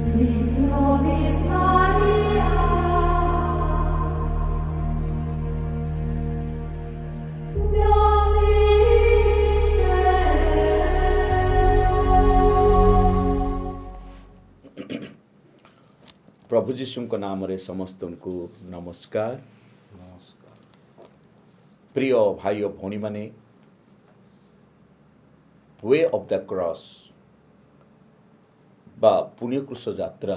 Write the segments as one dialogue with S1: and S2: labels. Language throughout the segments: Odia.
S1: Nobis Maria, nos in cielo।
S2: प्रभु जीशु नाम रे समस्त को नमस्कार। प्रिय भाई और भौणी माने, वे ऑफ द क्रॉस बा पुण्य क्रूस यात्रा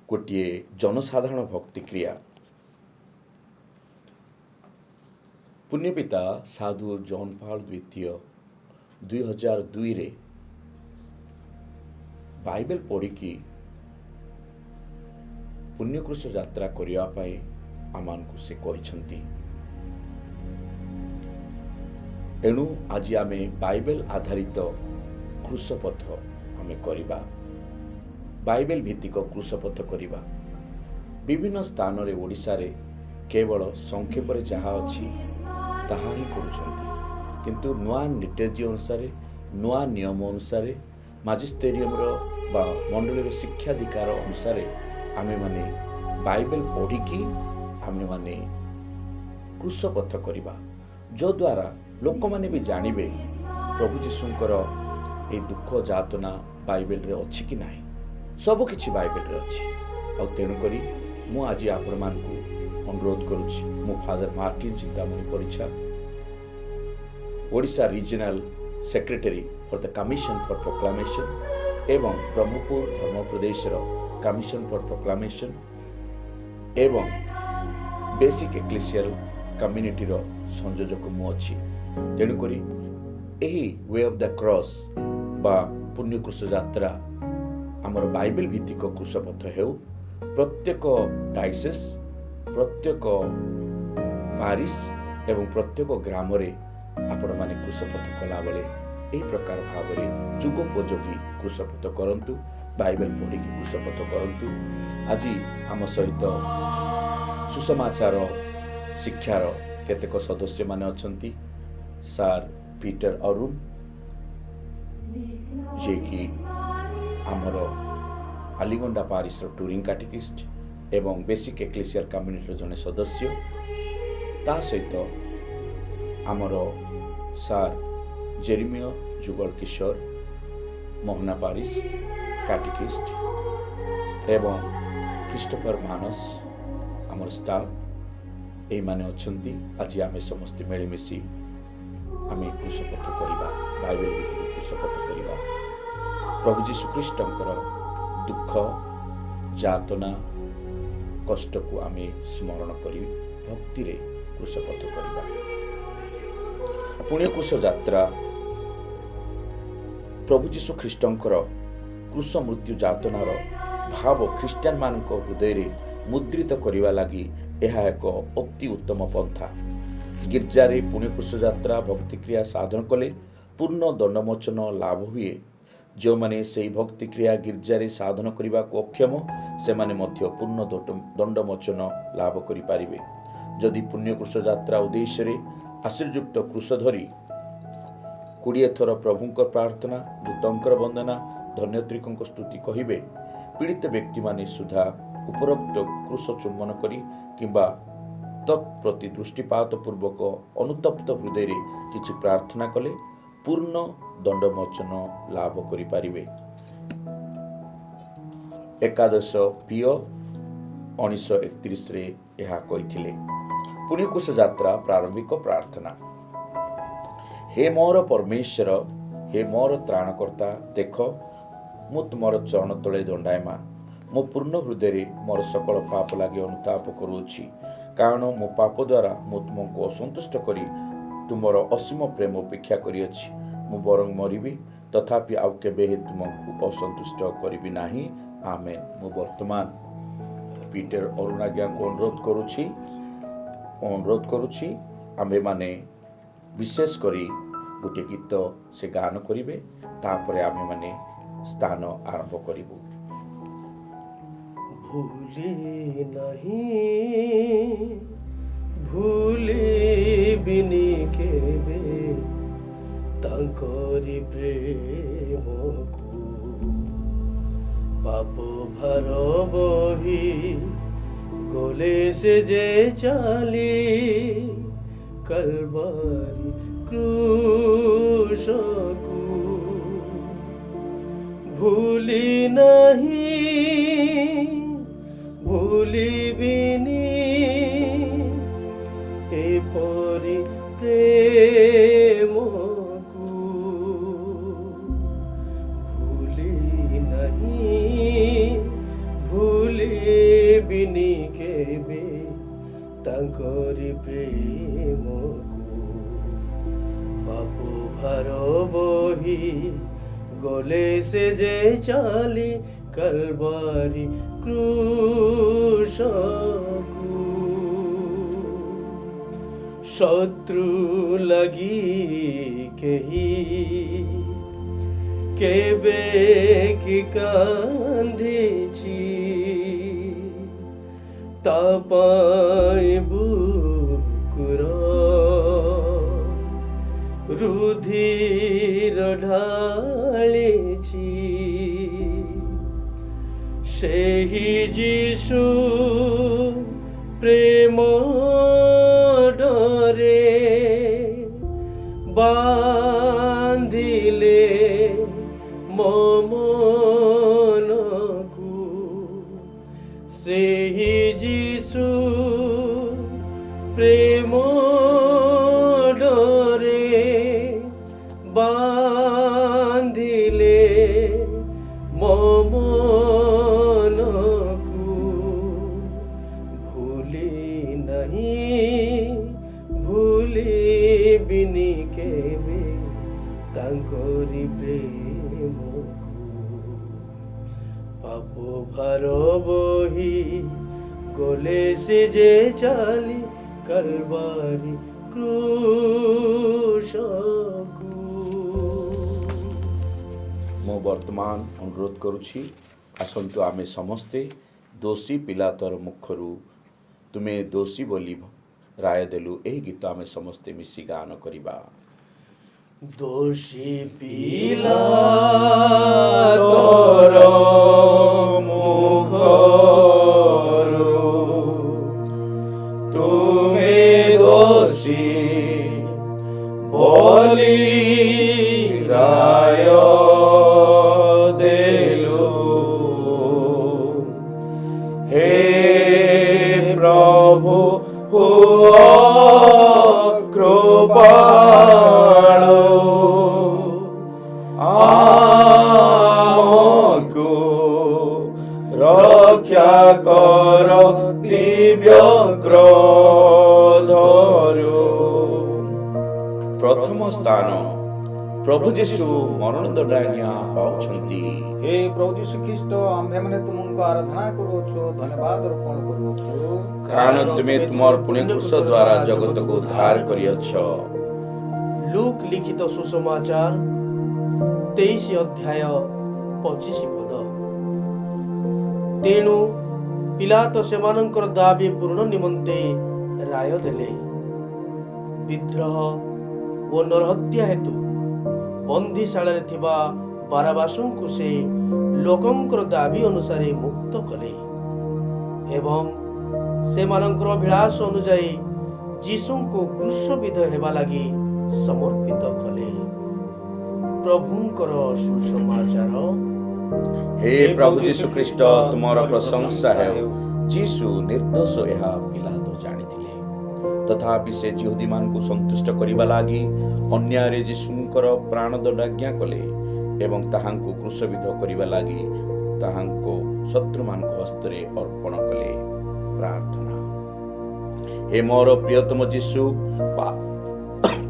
S2: गोटे जनसाधारण भक्ति क्रिया। पुण्यपिता साधु जॉन पॉल द्वितीय 2002 रे बाइबल पढ़ी पुण्य क्रूस यात्रा करने आमान को से कहते। एणु आज आमे बाइबल आधारित क्रूसपथ आमे करिबा, बाइबल भित्तिक क्रूसपथ करिबा। विभिन्न स्थान रे ओडिशा रे केवल संक्षेप जहाँ अच्छी ताहा ही करुछंती, किंतु नुआ नीति अनुसार नुआ नियम अनुसार माजिस्टेरियम बा मंडल शिक्षाधिकार अनुसार आमे माने बाइबल पढ़ी आमे माने क्रूसपथ करिबा, जो द्वारा लोक माने भी जानिबे प्रभु जीशुंकर ए दुख जातना बाइबल रे अछि कि नाही। सब किछि बाइबल रे अछि। आ तेणु करी मु आज आपण मान को अनुरोध करूछि, मु father Martin Chintamani Parichha, Odisha regional secretary for the commission for proclamation एवं ब्रह्मपुर धर्म प्रदेश कमिशन फॉर प्रोक्लामेशन एवं बेसिक एक्लेसियल कम्युनिटी संयोजक मु अच्छी। तेणुक यही वे ऑफ द क्रॉस बा पुण्य क्रूस यात्रा आमर बाइबल भित्तिक क्रूसपथ हेउ प्रत्येक डायसेस, प्रत्येक पारिश एवं प्रत्येक ग्राम रे आपण माने क्रूसपथ कला बेले एही प्रकार भाव में जुगोपयोगी क्रूसपथ करंतु, बाइबल पढ़ी क्रूसपथ करंतु। आज आम सहित सुसमाचार शिक्षार केतेक सदस्य माने अछंती। सार पीटर अरुण जे कि आमर आलिगंडा पारिश टूरिंग कैटेकिस्ट एवं बेसिक एक्लेसियल कम्युनिटी जने सदस्य, ता सहित आमर सार जेरिमिया जुगल किशोर मोहना पारिश कैटेकिस्ट एवं क्रिस्टोफर मानस आमर स्टाफ ए माने अछंती। आज आमे समस्त मिलमिशि आमे क्रूसपथ करिबा, बाइबल भित्तिक क्रूसपथ करिबा। प्रभु जीशु ख्रीष्टंकर दुख जातना कष्ट को आमे स्मरण करी भक्ति रे क्रूसपथ करिबा। पुण्य क्रूस यात्रा प्रभु जीशु ख्रीष्टंकर क्रूस मृत्यु जातनार भाव ख्रीष्टियान मान हृदय रे मुद्रित करने लगी यह एक अति उत्तम पंथा। गिर्जारे पुण्य क्रूस यात्रा भक्ति क्रिया साधन कले पूर्ण दंडमोचन लाभ हुए। जो माने से भक्ति क्रिया गिर्जारे साधन करने को अक्षम से माने मध्य पूर्ण दंडमोचन लाभ करि पारिबे। जदि पुण्य क्रूस यात्रा उद्देश्य रे आशीर्युक्त क्रूस धरी 20 थर प्रभुंकर प्रार्थना, दूतंकर वंदना, धन्यत्रिकंक स्तुति कहिबे, पीड़ित व्यक्ति माने सुधा उपरोक्त क्रूस चुम्बन करी किंबा तत्प्रति दृष्टिपात पूर्वक अनुतप्त हृदय रे किछि प्रार्थना कले पूर्ण दंडमोचन लाभ करि पारिबे। एकादश पियो 1931 रे यह कहिथिले। पुण्य क्रूस यात्रा प्रारंभिक प्रार्थना। हे मोर परमेश्वर, हे मोर त्राणकर्ता, देख मु तुमर चरण तले दंडायमान। मो पूर्ण हृदय मोर सकल पाप लगे अनुताप करुछि, कारण मो पाप द्वारा मु तुमको असंतुष्ट करी तुमर असीम प्रेम उपेक्षा करिअछि। मु बरং मरिबी तथापि आउ केबे तुमको असंतुष्ट करिबी नाही। आमेन। मु वर्तमान पीटर अरुणाज्ञा को अनुरोध करुछि आम्भे माने विशेष करी गोटे गीत से गान करिवे, तापरे आम्भे माने स्थान आरंभ करिबु।
S3: भूली नहीं भूली बिनी केबे तांकरी प्रेम को পাপ ভার বহি গলে সে যে চালি কলবারি ক্রুশকু ভুলি নাহি ভুলিবিনি এপরি প্রেমকু ভুলি নাহি ভুলিবিনি কেবে তাଙ୍କରି ପ୍ରେମକୁ ପାପ ଭାର ବହି ଗଲେ ସେ ଯେ ଚାଲି କଲବାରି କ୍ରୁଶକୁ ଶତ୍ରୁ ଲାଗି କେହି କେବେ କି କାନ୍ଦିଛି ତା ପାଇଁ ବୁକୁର ରୁଧିର ଢାଳିଛି ସେହି ଯୀଶୁ ପ୍ରେମ ଡରେ ବାନ୍ଧିଲେ ମୋ ମନକୁ ସେହି ଯୀଶୁ ପ୍ରେମ ଡରେ ବାନ୍ଧିଲେ ମୋ ମନକୁ ଭୁଲି ନାହିଁ ଭୁଲିବିନି କେବେ ତାଙ୍କରି ପ୍ରେମକୁ ପାପ ଭାର ବହି ଗଲେ ସେ ଯେ ଚାଲି କଲବାରି କ୍ରୁଶକୁ।
S2: ମୁଁ ବର୍ତ୍ତମାନ ଅନୁରୋଧ କରୁଛି, ଆସନ୍ତୁ ଆମେ ସମସ୍ତେ ଦୋଷୀ ପିଲାତର ମୁଖରୁ ତୁମେ ଦୋଷୀ ବୋଲି ରାୟ ଦେଲୁ ଏହି ଗୀତ ଆମେ ସମସ୍ତେ ମିଶି ଗାନ କରିବା।
S3: ଦୋଷୀ ପିଲାତର ମୁଖରୁ ତୁମେ ଦୋଷୀ ବୋଲି ରାୟ ଦେଲୁ। ହେ ପ୍ରଭୁ ହୁଅ କୃପାଳୁ ଆମକୁ ରକ୍ଷା କର ଦିବ୍ୟ କ୍ରୋଧରୁ।
S2: ପ୍ରଥମ ସ୍ଥାନ ପ୍ରଭୁ ଯୀଶୁ ମରଣଦଣ୍ଡ ଆଜ୍ଞା ପାଉଛନ୍ତି।
S4: हे प्रभु यीशु ख्रीष्ट आम्भेମାନେ ତୁମକୁ ଆରାଧନା କରୁଅଛୁ, ଧନ୍ୟବାଦ ଅର୍ପଣ କରୁଅଛୁ,
S2: କାରଣ ତୁମେ ତୁମର ପୁଣ୍ୟ କୃଷ ଦ୍ୱାରା ଜଗତକୁ ଉଦ୍ଧାର କରିଅଛ।
S3: ଲୁକ୍ ଲିଖିତ ସୁସମାଚାର 23 ଅଧ୍ୟାୟ 25 ପଦ। ତେଣୁ ପିଲାତ ସେମାନଙ୍କର ଦାବି ପୂରଣ ନିମନ୍ତେ ରାୟ ଦେଲେ। ବିଦ୍ରୋହ ଓ ନରହତ୍ୟା ହେତୁ ବନ୍ଦୀଶାଳାରେ ଥିବା ବାରାବାସଙ୍କୁ ସେ ଲୋକଙ୍କର ଦାବି ଅନୁସାରେ ମୁକ୍ତ କଲେ ଏବଂ ସେମାନଙ୍କର ଅଭିଳାଷ ଅନୁଯାୟୀ ଯୀଶୁଙ୍କୁ କ୍ରୁଶବିଦ୍ଧ ହେବା ଲାଗି ସମର୍ପିତ କଲେ। ପ୍ରଭୁଙ୍କର ସୁସମାଚାର।
S2: ହେ ପ୍ରଭୁ ଯୀଶୁ ଖ୍ରୀଷ୍ଟ ତୁମର ପ୍ରଶଂସା ହେଉ। ଯୀଶୁ ନିର୍ଦ୍ଦୋଷ ଏହା ପିଲାତ ଜାଣିଥିଲେ, ତଥାପି ସେ ଯିହୁଦୀମାନଙ୍କୁ ସନ୍ତୁଷ୍ଟ କରିବା ଲାଗି ଅନ୍ୟାୟରେ ଯୀଶୁଙ୍କର ପ୍ରାଣଦଣ୍ଡ ଆଜ୍ଞା କଲେ ଏବଂ ତାହାଙ୍କୁ କ୍ରୁଶବିଦ୍ଧ କରିବା ଲାଗି ତାହାଙ୍କୁ ଶତ୍ରୁମାନଙ୍କ ହସ୍ତରେ ଅର୍ପଣ କଲେ। ପ୍ରାର୍ଥନା। ହେ ମୋର ପ୍ରିୟତମ ଯୀଶୁ,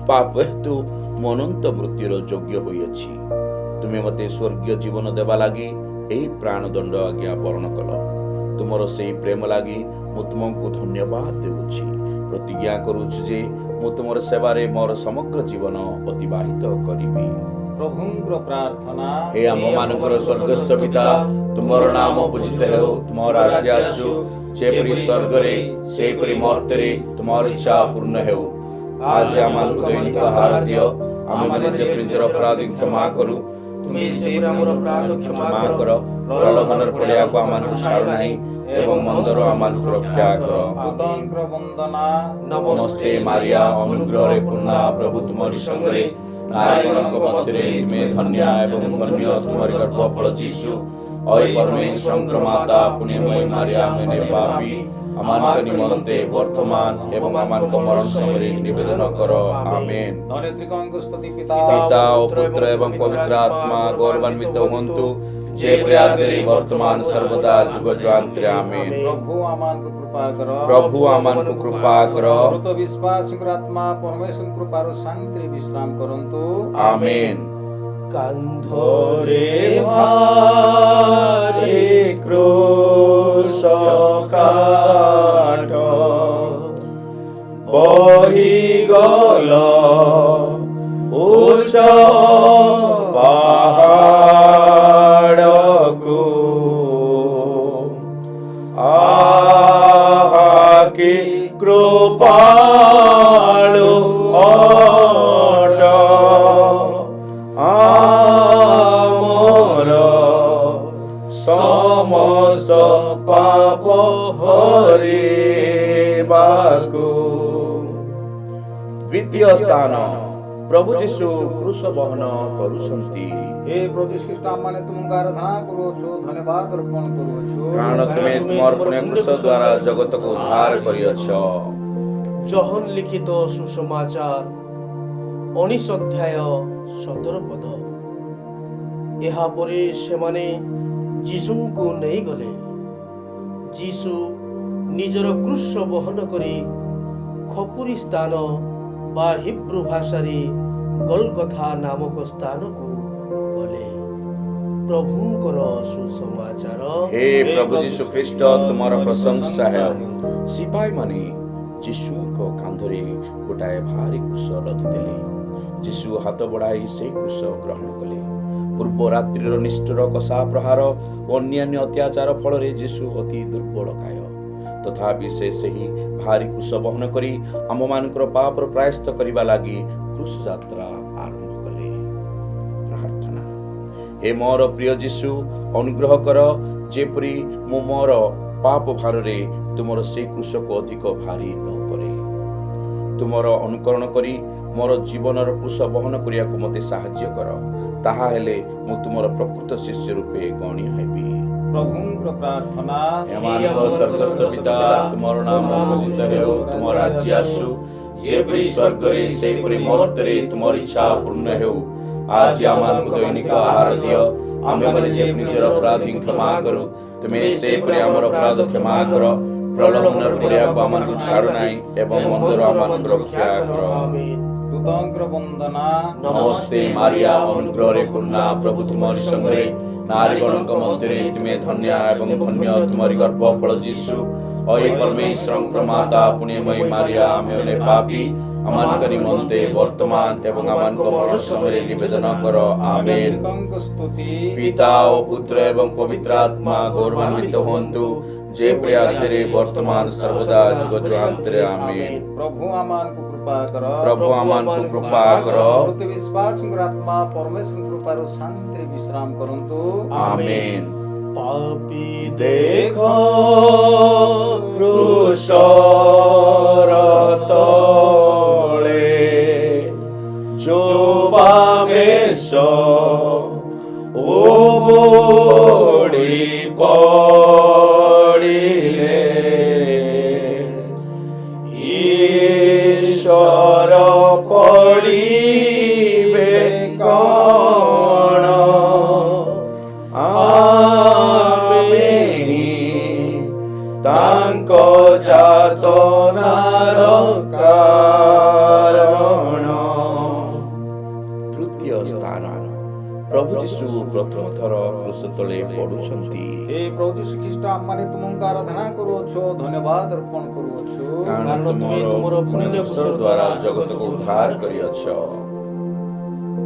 S2: ପାପ ହେତୁ ମୁଁ ଅନନ୍ତ ମୃତ୍ୟୁର ଯୋଗ୍ୟ ହୋଇଅଛି। ତୁମେ ମୋତେ ସ୍ୱର୍ଗୀୟ ଜୀବନ ଦେବା ଲାଗି ଏହି ପ୍ରାଣଦଣ୍ଡ ଆଜ୍ଞା ବରଣ କଲ। ତୁମର ସେହି ପ୍ରେମ ଲାଗି ମୁଁ ତୁମକୁ ଧନ୍ୟବାଦ ଦେଉଛି। ପ୍ରତିଜ୍ଞା କରୁଛି ଯେ ମୁଁ ତୁମର ସେବାରେ ମୋର ସମଗ୍ର ଜୀବନ ଅତିବାହିତ କରିବି।
S4: ପ୍ରଭୁଙ୍କର ପ୍ରାର୍ଥନା।
S2: ହେ ଆମମାନଙ୍କର ସ୍ୱର୍ଗସ୍ଥ ପିତା, ତୁମର ନାମ ପୂଜିତ ହେଉ, ତୁମର ରାଜ୍ୟ ଆସୁ, ଯେପରି ସ୍ୱର୍ଗରେ ସେହିପରି ମର୍ତ୍ତ୍ୟରେ ତୁମର ଇଚ୍ଛା ପୂର୍ଣ୍ଣ ହେଉ। ଆଜି ଆମମାନଙ୍କୁ ଦୈନିକ ଆହାର ଦିଅ। ଆମେମାନେ ଯେପରି ନିଜର ଅପରାଧୀ କ୍ଷମା କରୁ,
S3: ତୁମେ ସେପରି ଆମର ଅପରାଧ କ୍ଷମା
S2: କ୍ଷମା
S3: କର,
S2: କର, ପ୍ରଲୋଭନରେ ପଡ଼ିବାକୁ ଆମମାନଙ୍କୁ ଛାଡ଼ ନାହିଁ ଏବଂ ମନ୍ଦରୁ ଆମମାନଙ୍କୁ ରକ୍ଷା କର।
S4: ଦୂତଙ୍କର ବନ୍ଦନା।
S2: ନମସ୍ତେ ମାରିଆ, ଅନୁଗ୍ରହରେ ପୂର୍ଣ୍ଣା, ପ୍ରଭୁ ତୁମରି ସଙ୍ଗରେ, ନାରୀମାନଙ୍କ ମଧ୍ୟରେ ତୁମେ ଧନ୍ୟା ଏବଂ ଧନ୍ୟ ତୁମରି ଗର୍ଭଫଳ ଯୀଶୁ। ଅଇ ପରମେଶ୍ୱରଙ୍କ ମାତା ପୁଣ୍ୟମୟୀ ମାରିଆ, ଆମେ ପାପୀ ଆମମାନଙ୍କ ନିମନ୍ତେ ବର୍ତ୍ତମାନ ଏବଂ ଆମମାନଙ୍କ ମରଣ ସମୟରେ ନିବେଦନ କର। ଆମେନ୍।
S4: ଧରିତ୍ରୀଙ୍କ ସ୍ତୁତି
S2: ପିତା ଓ ପୁତ୍ର ଏବଂ ପବିତ୍ର ଆତ୍ମା ଗୌରବାନ୍ୱିତ ହୁଅନ୍ତୁ, ଯେପରି ଆଦିରେ ବର୍ତ୍ତମାନ ସର୍ବଦା ଯୁଗ ଯୁଗାନ୍ତରେ। ଆମେନ୍।
S4: ପ୍ରଭୁ ଆମମାନଙ୍କୁ କୃପା କର।
S2: ପ୍ରଭୁ ଆମମାନଙ୍କୁ କୃପା କର।
S4: ମୃତ ବିଶ୍ୱାସୀଙ୍କର ଆତ୍ମା ପରମେଶ୍ୱର କୃପାରୁ ଶାନ୍ତିରେ ବିଶ୍ରାମ କରନ୍ତୁ।
S2: ଆମେନ୍।
S3: କାନ୍ଧରେ ଭାରି
S2: କ୍ରୁଶ କାଠ ବହିଗଲ ଉଚ୍ଚ ପାହାଡ଼କୁ, ଆହା କି କୃପାଳୁ ଅଟ ଆମର ସମସ୍ତ ପାପ ହରିବାକୁ। ଦ୍ୱିତୀୟ ସ୍ଥାନ, ପ୍ରଭୁ ଯୀଶୁ କ୍ରୁଶ ବହନ କରୁଛନ୍ତି।
S4: ହେ ପ୍ରଭୁ ଯୀଶୁ ଖ୍ରୀଷ୍ଟ, ଆମମାନେ ତୁମକୁ ଆରାଧନା କରୁଅଛୁ, ଧନ୍ୟବାଦ ଅର୍ପଣ କରୁଅଛୁ,
S2: କାରଣ ତୁମେ ତୁମର ପୁଣ୍ୟ କ୍ରୁଶ ଦ୍ୱାରା ଜଗତକୁ ଉଦ୍ଧାର କରିଅଛ।
S3: ଜହନ ଲିଖିତ ସୁସମାଚାର 19 ଅଧ୍ୟାୟ 17 ପଦ। ଏହାପରେ ସେମାନେ ଯୀଶୁଙ୍କୁ ନେଇଗଲେ। ଯୀଶୁ ନିଜର କ୍ରୁଶ ବହନ କରି ଖପୁରି ସ୍ଥାନ ବା ହିବ୍ରୁ ଭାଷାରେ ଗଲଗଥା ନାମକ ସ୍ଥାନକୁ ଗଲେ। ପ୍ରଭୁଙ୍କର ସୁସମାଚାର।
S2: ହେ ପ୍ରଭୁ ଯୀଶୁ ଖ୍ରୀଷ୍ଟ, ତୁମର ପ୍ରଶଂସା ହେଉ। ସିପାହୀମାନେ ଯୀଶୁଙ୍କ କାନ୍ଧରେ ଗୋଟାଏ ଭାରି କ୍ରୁଶ ଲଦିଦେଲେ। ଯୀଶୁ ହାତ ବଢ଼ାଇ ସେହି କ୍ରୁଶ ଗ୍ରହଣ କଲେ। ପୂର୍ବ ରାତ୍ରିର ନିଷ୍ଠୁର କଷା ପ୍ରହାର ଓ ଅନ୍ୟାନ୍ୟ ଅତ୍ୟାଚାର ଫଳରେ ଯୀଶୁ ଅତି ଦୁର୍ବଳକାୟ। ତଥାପି ସେ ସେହି ଭାରି କ୍ରୁଶ ବହନ କରି ଆମମାନଙ୍କର ପାପର ପ୍ରାୟଶ୍ଚିତ୍ତ କରିବା ଲାଗି କ୍ରୁଶ ଯାତ୍ରା ଆରମ୍ଭ କଲେ। ପ୍ରାର୍ଥନା। ହେ ମୋର ପ୍ରିୟ ଯୀଶୁ, ଅନୁଗ୍ରହ କର ଯେପରି ମୁଁ ମୋର ପାପ ଭାରରେ ତୁମର ସେହି କ୍ରୁଶକୁ ଅଧିକ ଭାରି ନ କରେ। ତୁମର ଅନୁକରଣ କରି ମୋର ଜୀବନର କ୍ରୁଶ ବହନ କରିବାକୁ ମୋତେ ସାହାଯ୍ୟ କର। ତାହା ହେଲେ ମୁଁ ତୁମର ପ୍ରକୃତ ଶିଷ୍ୟ ରୂପେ ଗଣ୍ୟ ହେବି।
S4: ପ୍ରଭୁଙ୍କର ପ୍ରାର୍ଥନା।
S2: ଏମାନଙ୍କ ସ୍ୱର୍ଗସ୍ଥ ପିତା, ତୁମର ନାମ ପୂଜିତ ହେଉ, ତୁମ ରାଜ୍ୟ ଆସୁ, ଯେପରି ସ୍ୱର୍ଗରେ ସେହିପରି ମର୍ତ୍ତ୍ୟରେ ତୁମର ଇଚ୍ଛା ପୂର୍ଣ୍ଣ ହେଉ। ଆଜି ଆମମାନଙ୍କୁ ଦୈନିକ ଆହାର ଦିଅ। ଆମେମାନେ ଯେପରି ନିଜର ଅପରାଧୀଙ୍କୁ କ୍ଷମା କରୁ, ତୁମେ ସେହିପରି ଆମର ଅପରାଧ କ୍ଷମା କର। ପ୍ରଲୋଭନରେ ପଡ଼ିବାକୁ ଆମମାନଙ୍କୁ ଛାଡ଼ୁ ନାହିଁ ଏବଂ ମନ୍ଦରୁ ଆମମାନଙ୍କୁ ରକ୍ଷା କର।
S4: ଦୂତଙ୍କର ବନ୍ଦନା।
S2: ନମସ୍ତେ ମାରିଆ, ଅନୁଗ୍ରହରେ ପୂର୍ଣ୍ଣା, ପ୍ରଭୁ ତୁମରି ସଙ୍ଗରେ, ନାରୀମାନଙ୍କ ମଧ୍ୟରେ ତୁମେ ଧନ୍ୟା ଏବଂ ଧନ୍ୟ ତୁମରି ଗର୍ଭଫଳ ଯୀଶୁ। ଅଇ ପରମେଶ୍ୱରଙ୍କ ମାତା ପୁଣ୍ୟମୟୀ ମାରିଆ, ଆମେମାନେ ପାପୀ ଆମମାନଙ୍କ ନିମନ୍ତେ ବର୍ତ୍ତମାନ ଏବଂ ଆମମାନଙ୍କ ମରଣ ସମୟରେ ନିବେଦନ କର। ଆମେନ୍।
S4: ଧରିତ୍ରୀଙ୍କ ସ୍ତୁତି।
S2: ପିତା ଓ ପୁତ୍ର ଏବଂ ପବିତ୍ର ଆତ୍ମା ଗୌରବାନ୍ୱିତ ହୁଅନ୍ତୁ, ଯେପରି ଆଦିରେ ବର୍ତ୍ତମାନ ସର୍ବଦା ଯୁଗ ଯୁଗାନ୍ତରେ। ଆମେନ୍।
S4: ପ୍ରଭୁ ଆମମାନଙ୍କୁ କୃପା କର।
S2: ପ୍ରଭୁ ଆମମାନଙ୍କୁ କୃପା କର।
S4: ମୃତ ବିଶ୍ୱାସୀଙ୍କର ଆତ୍ମା ପରମେଶ୍ୱର କୃପାରୁ ଶାନ୍ତିରେ ବିଶ୍ରାମ କରନ୍ତୁ।
S2: ଆମେନ୍।
S3: ପାପୀ
S2: ଦେଖ କ୍ରୁଶର ତଳେ ଯୋବାବେଶ ଓ ବୁଡ଼ି ପଡ଼ିଲେ। ଈଶ୍ୱର ପଡ଼ିବେ କଣ? ତାଙ୍କ ଯାତନାର କାରଣ। ତୃତୀୟ ସ୍ଥାନ, ପ୍ରଭୁ ଯୀଶୁ ପ୍ରଥମ ଥର କ୍ରୁଶ ତଳେ ପଡୁଛନ୍ତି।
S4: ହେ ପ୍ରଭୁ ଯୀଶୁ ଖ୍ରୀଷ୍ଟ, ଆମମାନେ ତୁମକୁ ଆରାଧନା କରୁଅଛୁ, ଧନ୍ୟବାଦ ଅର୍ପଣ କରୁଅଛୁ,
S2: କାରଣ ତୁମେ ତୁମର ପୁଣ୍ୟ କ୍ରୁଶ ଦ୍ୱାରା ଜଗତକୁ ଉଦ୍ଧାର କରିଅଛ।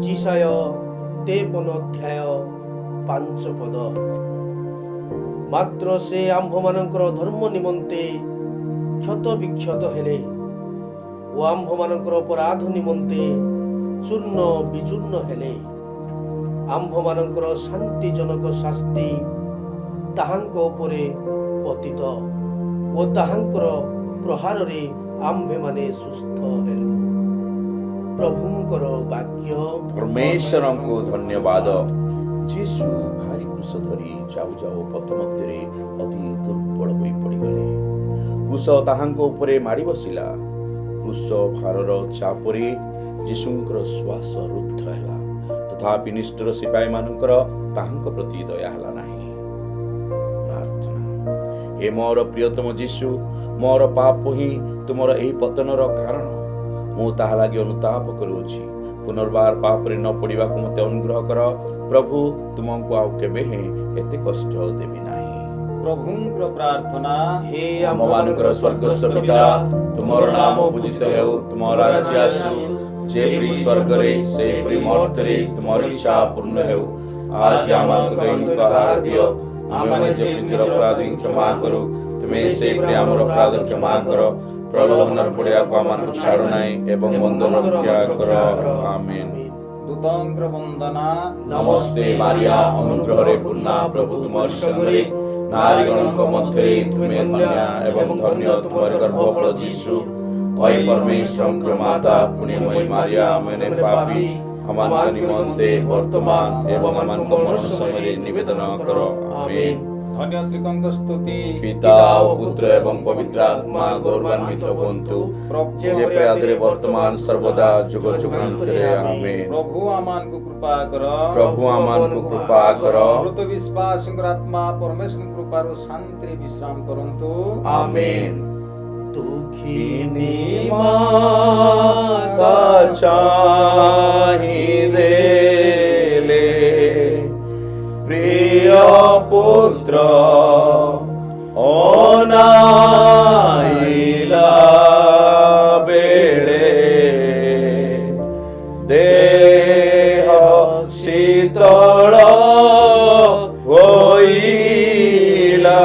S3: ଯିଶାୟ 53 ଅଧ୍ୟାୟ 5 ପଦ। ମାତ୍ର ସେ ଆମ୍ଭମାନଙ୍କର ଧର୍ମ ନିମନ୍ତେ କ୍ଷତ ବିକ୍ଷତ ହେଲେ ଓ ଆମ୍ଭମାନଙ୍କର ଅପରାଧ ନିମନ୍ତେ ଚୂର୍ଣ୍ଣ ବିଚୂର୍ଣ୍ଣ ହେଲେ। ଆମ୍ଭମାନଙ୍କର ଶାନ୍ତିଜନକ ଶାସ୍ତି ତାହାଙ୍କ ଉପରେ ପତିତ ଓ ତାହାଙ୍କର ପ୍ରହାରରେ ଆମ୍ଭେମାନେ ସୁସ୍ଥ ହେଲୁ। ପ୍ରଭୁଙ୍କର ବାକ୍ୟ।
S2: ପରମେଶ୍ୱରଙ୍କୁ ଧନ୍ୟବାଦ। ଯୀଶୁ ଭାରି କ୍ରୁଶ ଧରି ଯାଉ ଯାଉ ପଥ ମଧ୍ୟରେ ଅତି ଦୁର୍ବଳ ହୋଇ ପଡ଼ିଗଲେ। କ୍ରୁଶ ତାହାଙ୍କ ଉପରେ ମାଡ଼ି ବସିଲା। କ୍ରୁଶ ଭାରର ଚାପରେ ଯୀଶୁଙ୍କର ଶ୍ୱାସ ରୁଦ୍ଧ ହେଲା। ତଥାପି ନିଷ୍ଠୁର ସିପାହୀମାନଙ୍କର ତାହାଙ୍କ ପ୍ରତି ଦୟା ହେଲା ନାହିଁ। ପ୍ରାର୍ଥନା। ହେ ମୋର ପ୍ରିୟତମ ଯୀଶୁ, ମୋର ପାପ ହିଁ ତୁମର ଏହି ପତନର କାରଣ। ମୁଁ ତାହା ଲାଗି ଅନୁତାପ କରୁଅଛି। ପୁନର୍ବାର ପାପରେ ନ ପଡ଼ିବାକୁ ମୋତେ ଅନୁଗ୍ରହ କର। ପ୍ରଭୁ, ତୁମକୁ ଆଉ କେବେ ହେଁ ଏତେ କଷ୍ଟ ଦେବି ନାହିଁ।
S4: ପ୍ରଭୁଙ୍କର ପ୍ରାର୍ଥନା।
S3: ହେ
S2: ଆମମାନଙ୍କର ସ୍ୱର୍ଗସ୍ଥ ପିତା, ତୁମର ନାମ ପୂଜିତ ହେଉ, ତୁମର ରାଜ୍ୟ ଆସୁ, ଯେପରି ସ୍ୱର୍ଗରେ ସେହିପରି ମର୍ତ୍ତ୍ୟରେ ତୁମର ଇଚ୍ଛା ପୂର୍ଣ୍ଣ ହେଉ। ଆଜି ଆମମାନଙ୍କୁ ଦୈନିକ ଆହାର ଦିଅ। ଆମେମାନେ ଯେପରି ନିଜର ଅପରାଧୀଙ୍କୁ କ୍ଷମା କରୁ, ତୁମେ ସେହିପରି ଆମର ଅପରାଧ କ୍ଷମା କର। ପ୍ରଲୋଭନରେ ପଡ଼ିବାକୁ ଆମମାନଙ୍କୁ ଛାଡ଼ ନାହିଁ ଏବଂ ମନ୍ଦରୁ ରକ୍ଷା କର। ଆମେନ୍।
S4: ଦୂତଙ୍କର ବନ୍ଦନା।
S2: ନମସ୍ତେ ମାରିଆ, ଅନୁଗ୍ରହରେ ପୂର୍ଣ୍ଣା, ପ୍ରଭୁ ତୁମର ସଙ୍ଗରେ, ନାରୀଗଣଙ୍କ ମଧ୍ୟରେ ତୁମେ ଧନ୍ୟା ଏବଂ ଧନ୍ୟ ତୁମର ଗର୍ଭଫଳ ଯୀଶୁ। ହେ ପରମେଶ୍ୱରଙ୍କର ମାତା, ପୁଣ୍ୟମୟୀ ମାରିଆ, ଆମମାନେ ପାପୀ, ଆମମାନଙ୍କ ନିମନ୍ତେ ବର୍ତ୍ତମାନ ଏବଂ ଆମମାନଙ୍କ ମରଣ ସମୟରେ ନିବେଦନ କର। ଆମେନ୍।
S4: ଧନ୍ୟ ତ୍ରିକଙ୍କ ସ୍ତୁତି।
S2: ପିତା ଓ ପୁତ୍ର ଏବଂ ପବିତ୍ର ଆତ୍ମା ଗୌରବାନ୍ୱିତ ହୁଅନ୍ତୁ, ଯେପରି ଆଦିରେ ବର୍ତ୍ତମାନ ସର୍ବଦା ଯୁଗ ଯୁଗାନ୍ତରେ। ଆମେନ୍।
S4: ପ୍ରଭୁ ଆମମାନଙ୍କୁ କୃପା କର।
S2: ପ୍ରଭୁ ଆମମାନଙ୍କୁ କୃପା କର।
S4: ମୃତ ବିଶ୍ୱାସୀଙ୍କର ଆତ୍ମା ପରମେଶ୍ୱର କୃପାରୁ ଶାନ୍ତିରେ ବିଶ୍ରାମ କରନ୍ତୁ।
S2: ଆମେନ୍।
S3: ଦୁଃଖିନୀ
S2: ମାତା ଚାହିଁଦେଲେ ପ୍ରିୟ ପୁତ୍ର ଅନାଇଲା ବେଳେ ଦେହ ଶୀତଳ ହୋଇଲା।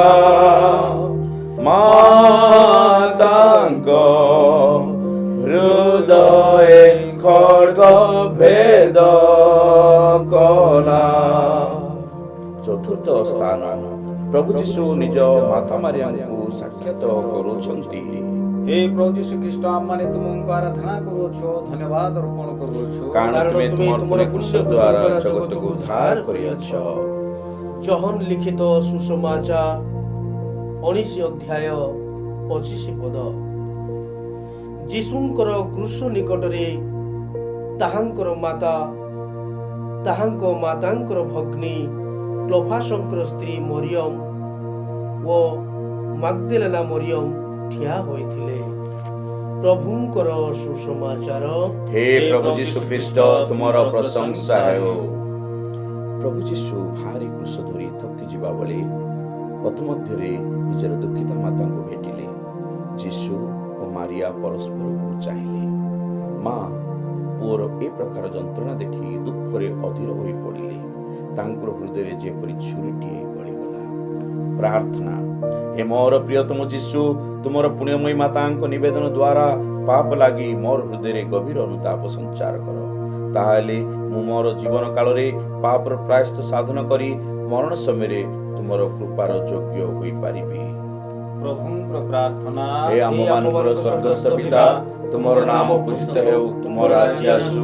S2: ମାତାଙ୍କ ହୃଦୟ ଖଡ୍ଗ ଭେଦ କଲା। ଚତୁର୍ଥ ସ୍ଥାନ, ପ୍ରଭୁ ଯୀଶୁ ନିଜ ମାତା ମାରିଆଙ୍କୁ ସାକ୍ଷାତ କରୁଛନ୍ତି।
S4: ହେ ପ୍ରଭୁ ଯୀଶୁ ଖ୍ରୀଷ୍ଟ, ଆମମାନେ ତୁମକୁ ଆରାଧନା କରୁଅଛୁ, ଧନ୍ୟବାଦ ଅର୍ପଣ କରୁଅଛୁ,
S2: କାରଣ ତୁମେ ତୁମର କ୍ରୁଶ ଦ୍ୱାରା ଜଗତକୁ ଉଦ୍ଧାର କରିଅଛ।
S3: ଯୋହନ ଲିଖିତ ସୁସମାଚାର 19 ଅଧ୍ୟାୟ 25 ପଦ। ଯୀଶୁଙ୍କର କ୍ରୁଶ ନିକଟରେ ତାହାଙ୍କର ମାତା, ତାହାଙ୍କ ମାତାଙ୍କର ଭଗ୍ନୀ କ୍ଲୋଫାସଙ୍କର ସ୍ତ୍ରୀ ମରିୟମ ଓ ମାଗ୍ଦଲେନା ମରିୟମ ଠିଆ ହୋଇଥିଲେ। ପ୍ରଭୁଙ୍କର ସୁସମାଚାର।
S2: ହେ ପ୍ରଭୁ ଯୀଶୁ ଖ୍ରୀଷ୍ଟ, ତୁମର ପ୍ରଶଂସା ହେଉ। ପ୍ରଭୁ ଯୀଶୁ ଭାରି କ୍ରୁଶ ଧରି ଥକି ଯିବା ବେଳେ ପଥ ମଧ୍ୟରେ ନିଜର ଦୁଃଖିତା ମାତାଙ୍କୁ ଭେଟିଲେ। ଯୀଶୁ ଓ ମାରିଆ ପରସ୍ପରକୁ ଚାହିଁଲେ। ମା ପୁଅର ଏ ପ୍ରକାର ଯନ୍ତ୍ରଣା ଦେଖି ଦୁଃଖରେ ଅଧୀର ହୋଇ ପଡ଼ିଲେ। ତାଙ୍କର ହୃଦୟରେ ଯେପରି ଛୁରୀଟିଏ ଗଳିଗଲା। ପ୍ରାର୍ଥନା। ହେ ମୋର ପ୍ରିୟତମ ଯୀଶୁ, ତୁମର ପୁଣ୍ୟମୟୀ ମାତାଙ୍କ ନିବେଦନ ଦ୍ୱାରା ପାପ ଲାଗି ମୋର ହୃଦୟରେ ଗଭୀର ଅନୁତାପ ସଞ୍ଚାର କର। ତାହେଲେ ମୁଁ ମୋର ଜୀବନ କାଳରେ ପାପର ପ୍ରାୟଶ୍ଚିତ ସାଧନ କରି ମରଣ ସମୟରେ ତୁମର କୃପାର ଯୋଗ୍ୟ ହୋଇପାରିବି।
S4: ପ୍ରଭୁଙ୍କର ପ୍ରାର୍ଥନା।
S2: ହେ ଆମମାନଙ୍କର ସ୍ୱର୍ଗସ୍ଥ ପିତା, ତୁମର ନାମ ପୂଜିତ ହେଉ, ତୁମର ରାଜ୍ୟ ଆସୁ,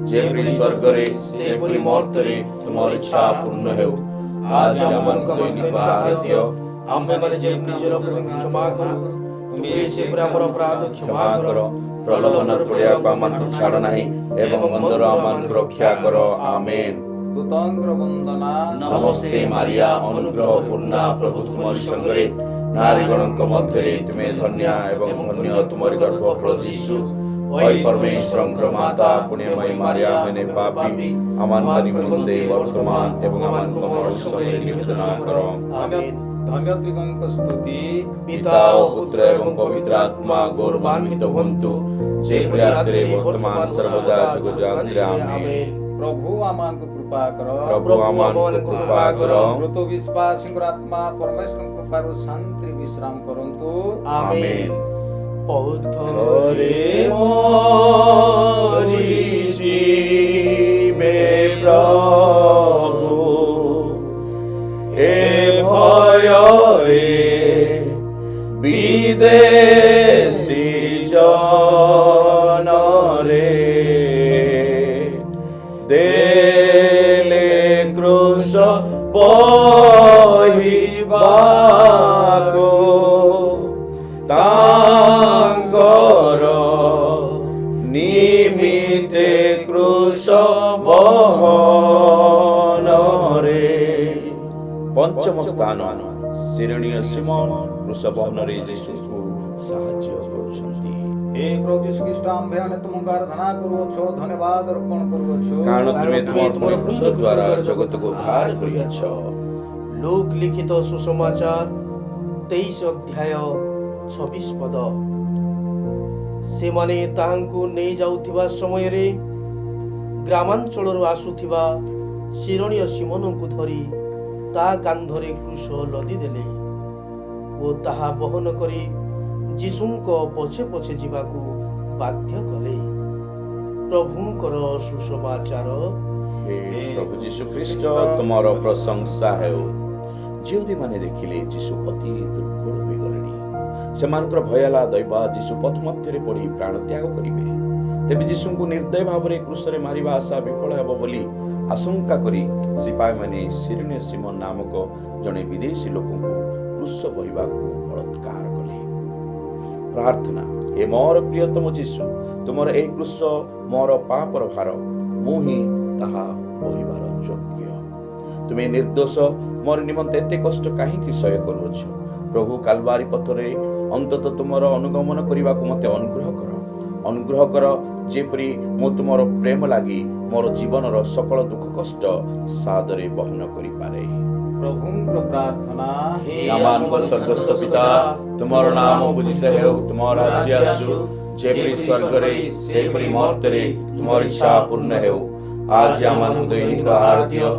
S2: ଯେପରି ସ୍ୱର୍ଗରେ ସେପରି ମର୍ତ୍ତ୍ୟରେ ତୁମର ଇଚ୍ଛା ପୂର୍ଣ୍ଣ ହେଉ। ଆଜି ଆମମାନଙ୍କୁ ଦୈନିକ ଆହାର ଦିଅ।
S3: ଆମ୍ଭେମାନେ ଯେପରି ନିଜର ଅପରାଧୀଙ୍କୁ କ୍ଷମା କରୁ, ତୁମେ ସେପରି ଆମର ଅପରାଧ କ୍ଷମା କର।
S2: ପ୍ରଲୋଭନରେ ପଡ଼ିବାକୁ ଆମମାନଙ୍କୁ ଛାଡ଼ ନାହିଁ ଏବଂ ମନ୍ଦରୁ ଆମମାନଙ୍କୁ ରକ୍ଷା କର। ଆମେନ୍।
S4: ଦୂତଙ୍କର ବନ୍ଦନା।
S2: ନମସ୍ତେ ମାରିଆ, ଅନୁଗ୍ରହ ପୂର୍ଣ୍ଣା, ପ୍ରଭୁ ତୁମର ସଙ୍ଗରେ, ନାରୀଗଣଙ୍କ ମଧ୍ୟରେ ତୁମେ ଧନ୍ୟା ଏବଂ ଧନ୍ୟ ତୁମର ଗର୍ଭଫଳ ଯୀଶୁ। ହେ ପରମେଶ୍ୱରଙ୍କର ମାତା, ପୁଣ୍ୟମୟୀ ମାରିଆ, ଆମମାନେ ପାପୀ, ଆମମାନଙ୍କ ନିମନ୍ତେ ବର୍ତ୍ତମାନ ଏବଂ ଆମମାନଙ୍କ ମରଣ ସମୟରେ ନିବେଦନ କର।
S3: ଆମେନ୍।
S4: ଧନ୍ୟ ତ୍ରିକଙ୍କ ସ୍ତୁତି।
S2: ପିତା ଓ ପୁତ୍ର ଏବଂ ପବିତ୍ର ଆତ୍ମା ଗୌରବାନ୍ୱିତ ହୁଅନ୍ତୁ, ଯେପରି ଆଦିରେ ବର୍ତ୍ତମାନ ସର୍ବଦା ଯୁଗ ଯୁଗାନ୍ତରେ। ଆମେନ୍।
S4: ପ୍ରଭୁ ଆମମାନଙ୍କୁ କୃପା କର।
S2: ପ୍ରଭୁ ଆମମାନଙ୍କୁ କୃପା କର।
S4: ମୃତ ବିଶ୍ୱାସୀଙ୍କର ଆତ୍ମା ପରମେଶ୍ୱର କୃପାରୁ ଶାନ୍ତିରେ ବିଶ୍ରାମ କରନ୍ତୁ।
S2: ଆମେନ୍।
S3: ପୌତ୍ରରେ
S2: ମରିଯିବେ ପ୍ରଭୁ ବିଦେଶୀ ଜନରେ ଦେଲେ କୃଷ ବହିବାକୁ ତାଙ୍କର ନିମିତ୍ତେ କୃଷ ବହନରେ। ପଞ୍ଚମ ସ୍ଥାନ ସିରଣୀୟ ସିମୋନ କୃଷ ବହନରେ ଯୀଶୁଙ୍କୁ ସାହାଯ୍ୟ କରୁଛନ୍ତି।
S4: हे प्रभु यीशु ख्रीष्ट आम्भेମାନେ ତୁମକୁ ଆରାଧନା କରୁଅଛୁ, ଧନ୍ୟବାଦ ଅର୍ପଣ କରୁଅଛୁ।
S2: କାରଣ ତୁମେ ତୁମର କୃଷ ଦ୍ୱାରା ଜଗତକୁ ଉଦ୍ଧାର କରିଅଛ।
S3: ଲୁକ୍ ଲିଖିତ ସୁସମାଚାର 23 ଅଧ୍ୟାୟ 26 ପଦ। ସେମାନେ ତାହାଙ୍କୁ ନେଇ ଯାଉଥିବା ସମୟରେ ଗ୍ରାମାଞ୍ଚଳରୁ ଆସୁଥିବା ଶିରଣୀୟ ସିମୋନଙ୍କୁ ଧରି ତା କାନ୍ଧରେ କୃଷ ଲଦି ଦେଲେ ଓ ତାହା ବହନ କରି ଯୀଶୁଙ୍କ ପଛେ ପଛେ ଯିବାକୁ ବାଧ୍ୟ କଲେ। ପ୍ରଭୁଙ୍କର ସୁସମାଚାର।
S2: ହେ ପ୍ରଭୁ ଯୀଶୁ ଖ୍ରୀଷ୍ଟ ତୁମର ପ୍ରଶଂସା ହେଉ। ଯେଉଁମାନେ ଦେଖିଲେ ଯୀଶୁ ଅତି ଦୁର୍ବଳ ହୋଇଗଲେଣି, ସେମାନଙ୍କର ଭୟ ହେଲା ଦୈବ ଯୀଶୁ ପଥ ମଧ୍ୟରେ ପଡ଼ି ପ୍ରାଣ ତ୍ୟାଗ କରିବେ। ତେବେ ଯୀଶୁଙ୍କୁ ନିର୍ଦ୍ଦୟ ଭାବରେ କୃଷରେ ମାରିବା ଆଶା ବିଫଳ ହେବ ବୋଲି ଆଶଙ୍କା କରି ସିପାହୀମାନେ ସିରଣୀୟ ସିମୋନ ନାମକ ଜଣେ ବିଦେଶୀ ଲୋକଙ୍କୁ କୃଷ ବହିବାକୁ ବଳାତ୍କାର କଲେ। ପ୍ରାର୍ଥନା। ହେ ମୋର ପ୍ରିୟତମ ଯୀଶୁ, ତୁମର ଏହି କୃଷ ମୋର ପାପର ଭାର, ମୁଁ ହିଁ ତାହା ବହିବାର ଯୋଗ୍ୟ। ତୁମେ ନିର୍ଦ୍ଦୋଷ, ମୋର ନିମନ୍ତେ ଏତେ କଷ୍ଟ କାହିଁକି ସହ୍ୟ କରୁଅଛ? ପ୍ରଭୁ, କାଲବାରୀ ପଥରେ ଅନ୍ତତଃ ତୁମର ଅନୁଗମନ କରିବାକୁ ମୋତେ ଅନୁଗ୍ରହ କର, ଯେପରି ମୁଁ ତୁମର ପ୍ରେମ ଲାଗି ମୋର ଜୀବନର ସକଳ ଦୁଃଖ କଷ୍ଟ ସାଦରେ ବହନ କରିପାରେ।
S4: ପ୍ରଭୁଙ୍କର ପ୍ରାର୍ଥନା।
S2: ଆମମାନଙ୍କ ସ୍ୱର୍ଗସ୍ଥ ପିତା, ତୁମର ନାମ ପୂଜିତ ହେଉ, ତୁମର ରାଜ୍ୟ ଆସୁ, ଯେପରି ସ୍ୱର୍ଗରେ ସେପରି ମର୍ତ୍ତ୍ୟରେ ତୁମର ଇଚ୍ଛା ପୂର୍ଣ୍ଣ ହେଉ। ଆଜି ଆମମାନଙ୍କୁ ଦୈନିକ ଆହାର ଦିଅ,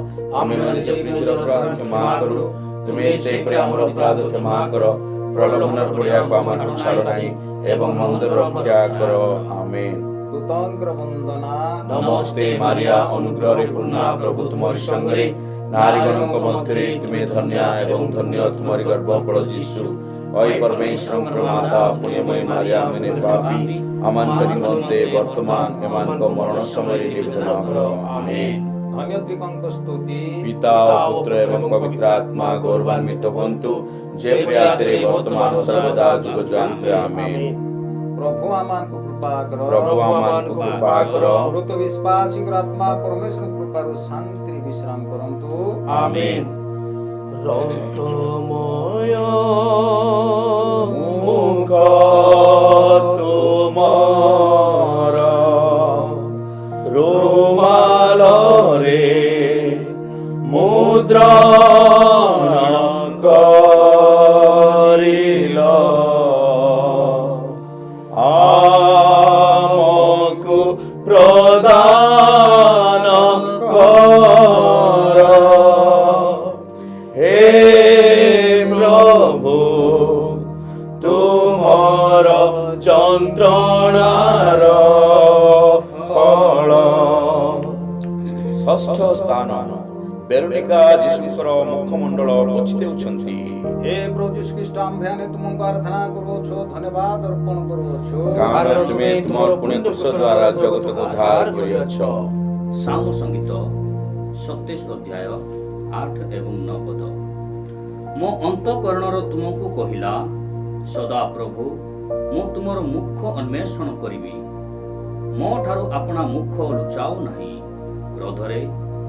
S2: ଆମେମାନେ ଯେପରି ନିଜର ଅପରାଧ କ୍ଷମା କରୁ, ତୁମେ ସେପରି ଆମର ଅପରାଧ କ୍ଷମା କର। ପ୍ରଲୋଭନରେ ପଡ଼ିବାକୁ ଆମମାନଙ୍କୁ ଛାଡ଼ ନାହିଁ ଏବଂ ମନ୍ଦରୁ ରକ୍ଷା କର। ଆମେନ୍।
S4: ଦୂତଙ୍କର ବନ୍ଦନା।
S2: ନମସ୍ତେ ମାରିଆ, ଅନୁଗ୍ରହରେ ପୂର୍ଣ୍ଣ, ପ୍ରଭୁ ତୁମରି ସଙ୍ଗରେ, ନାରୀଗଣଙ୍କ ମଧ୍ୟରେ ତୁମେ ଧନ୍ୟା ଏବଂ ଧନ୍ୟ ତୁମରି ଗର୍ଭଫଳ ଯୀଶୁ। ଅଇ ପରମେଶ୍ୱରଙ୍କର ମାତା ପୁଣ୍ୟମୟୀ ମାରିଆ, ଆମେମାନେ ପାପୀ, ଆମମାନଙ୍କ ନିମନ୍ତେ ବର୍ତ୍ତମାନ ଏମାନଙ୍କ ମରଣ ସମୟରେ ନିବେଦନ କର। ଆମେନ୍।
S4: ଧନ୍ୟ ତ୍ରିକଙ୍କ ସ୍ତୁତି।
S2: ପିତା ଓ ପୁତ୍ର ଏବଂ ପବିତ୍ର ଆତ୍ମା ଗୌରବାନ୍ୱିତ ହୁଅନ୍ତୁ, ଯେପରି ଆଦିରେ ବର୍ତ୍ତମାନ ସର୍ବଦା ଯୁଗ ଯୁଗାନ୍ତରେ। ଆମେନ୍।
S4: ପ୍ରଭୁ ଆମମାନଙ୍କୁ କୃପା କର।
S2: ପ୍ରଭୁ ଆମମାନଙ୍କୁ କୃପା କର।
S4: ମୃତ ବିଶ୍ୱାସୀଙ୍କର ଆତ୍ମା ପରମେଶ୍ୱରଙ୍କ କୃପାରୁ ଶାନ୍ତିରେ ବିଶ୍ରାମ କରନ୍ତୁ।
S2: ଆମେନ୍।
S3: ରକ୍ତମୟ
S2: ମୁଖ ତୁମର ରୁମାଲରେ ମୁଦ୍ରଣ କରିଲ, ଆମକୁ ପ୍ରଦାନ କର। ହେ ପ୍ରଭୁ, ତୁମର ଯନ୍ତ୍ରଣାର ଫଳ। ଷଷ୍ଠ ସ୍ଥାନ ବେରୋନିକା ଯୀଶୁଙ୍କର ମୁଖମଣ୍ଡଳ ପୋଛି ଦେଉଛନ୍ତି।
S4: ହେ ପ୍ରଭୁ ଯୀଶୁ ଖ୍ରୀଷ୍ଟ, ଆମ୍ଭେମାନେ ତୁମକୁ ଆରାଧନା କରୁଅଛୁ, ଧନ୍ୟବାଦ ଅର୍ପଣ କରୁଅଛୁ।
S2: କାରଣ ତୁମେ ତୁମର ପୁଣ୍ୟ କୃଷ ଦ୍ୱାରା ଜଗତକୁ ଉଦ୍ଧାର କରିଅଛ।
S5: ସାମ ସଙ୍ଗୀତ 27 ଅଧ୍ୟାୟ 8 ଏବଂ 9 ପଦ। ମୋ ଅନ୍ତଃକରଣର ତୁମକୁ କହିଲା, ସଦା ପ୍ରଭୁ, ମୁଁ ତୁମର ମୁଖ ଅନ୍ୱେଷଣ କରିବି। ମୋ ଠାରୁ ଆପଣା ମୁଖ ଲୁଚାଉ ନାହିଁ, କ୍ରୋଧରେ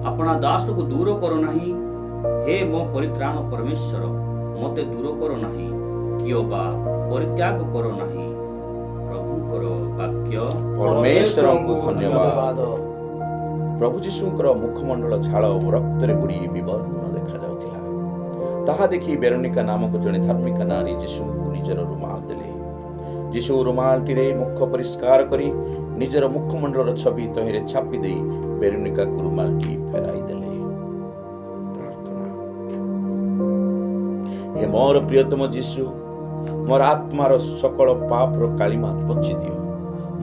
S5: ଆପଣା ଦାସକୁ ଦୂର କର ନାହିଁ। ହେ ମୋ ପରିତ୍ରାଣ ପରମେଶ୍ୱର, ମୋତେ ଦୂର କର ନାହିଁ, କିଓ ବା ପରିତ୍ୟାଗ କର ନାହିଁ। ପ୍ରଭୁଙ୍କର ବାକ୍ୟ।
S2: ପରମେଶ୍ୱରଙ୍କୁ ଧନ୍ୟବାଦ। ପ୍ରଭୁ ଯୀଶୁଙ୍କର ମୁଖମଣ୍ଡଳ ଝାଳ ଓ ରକ୍ତରେ ବୁଡ଼ି ବିବର୍ଣ୍ଣ ଦେଖାଯାଉଥିଲା। ତାହା ଦେଖି ବେରୋନିକା ନାମକ ଜଣେ ଧାର୍ମିକା ନାରୀ ଯୀଶୁଙ୍କୁ ନିଜର ରୁମାଲ ଦେଲେ। ଯୀଶୁ ରୁମାଲଟିରେ ମୁଖ ପରିଷ୍କାର କରି ନିଜର ମୁଖମଣ୍ଡଳର ଛବି ତହିଁରେ ଛାପି ଦେଇ ବେରୋନିକାକୁ ରୁମାଲଟି ଫେରାଇ ଦେଲେ। ପ୍ରାର୍ଥନା। ହେ ମୋର ପ୍ରିୟତମ ଯୀଶୁ, ମୋର ଆତ୍ମାର ସକଳ ପାପର କାଳିମା ପୋଛି ଦିଅ।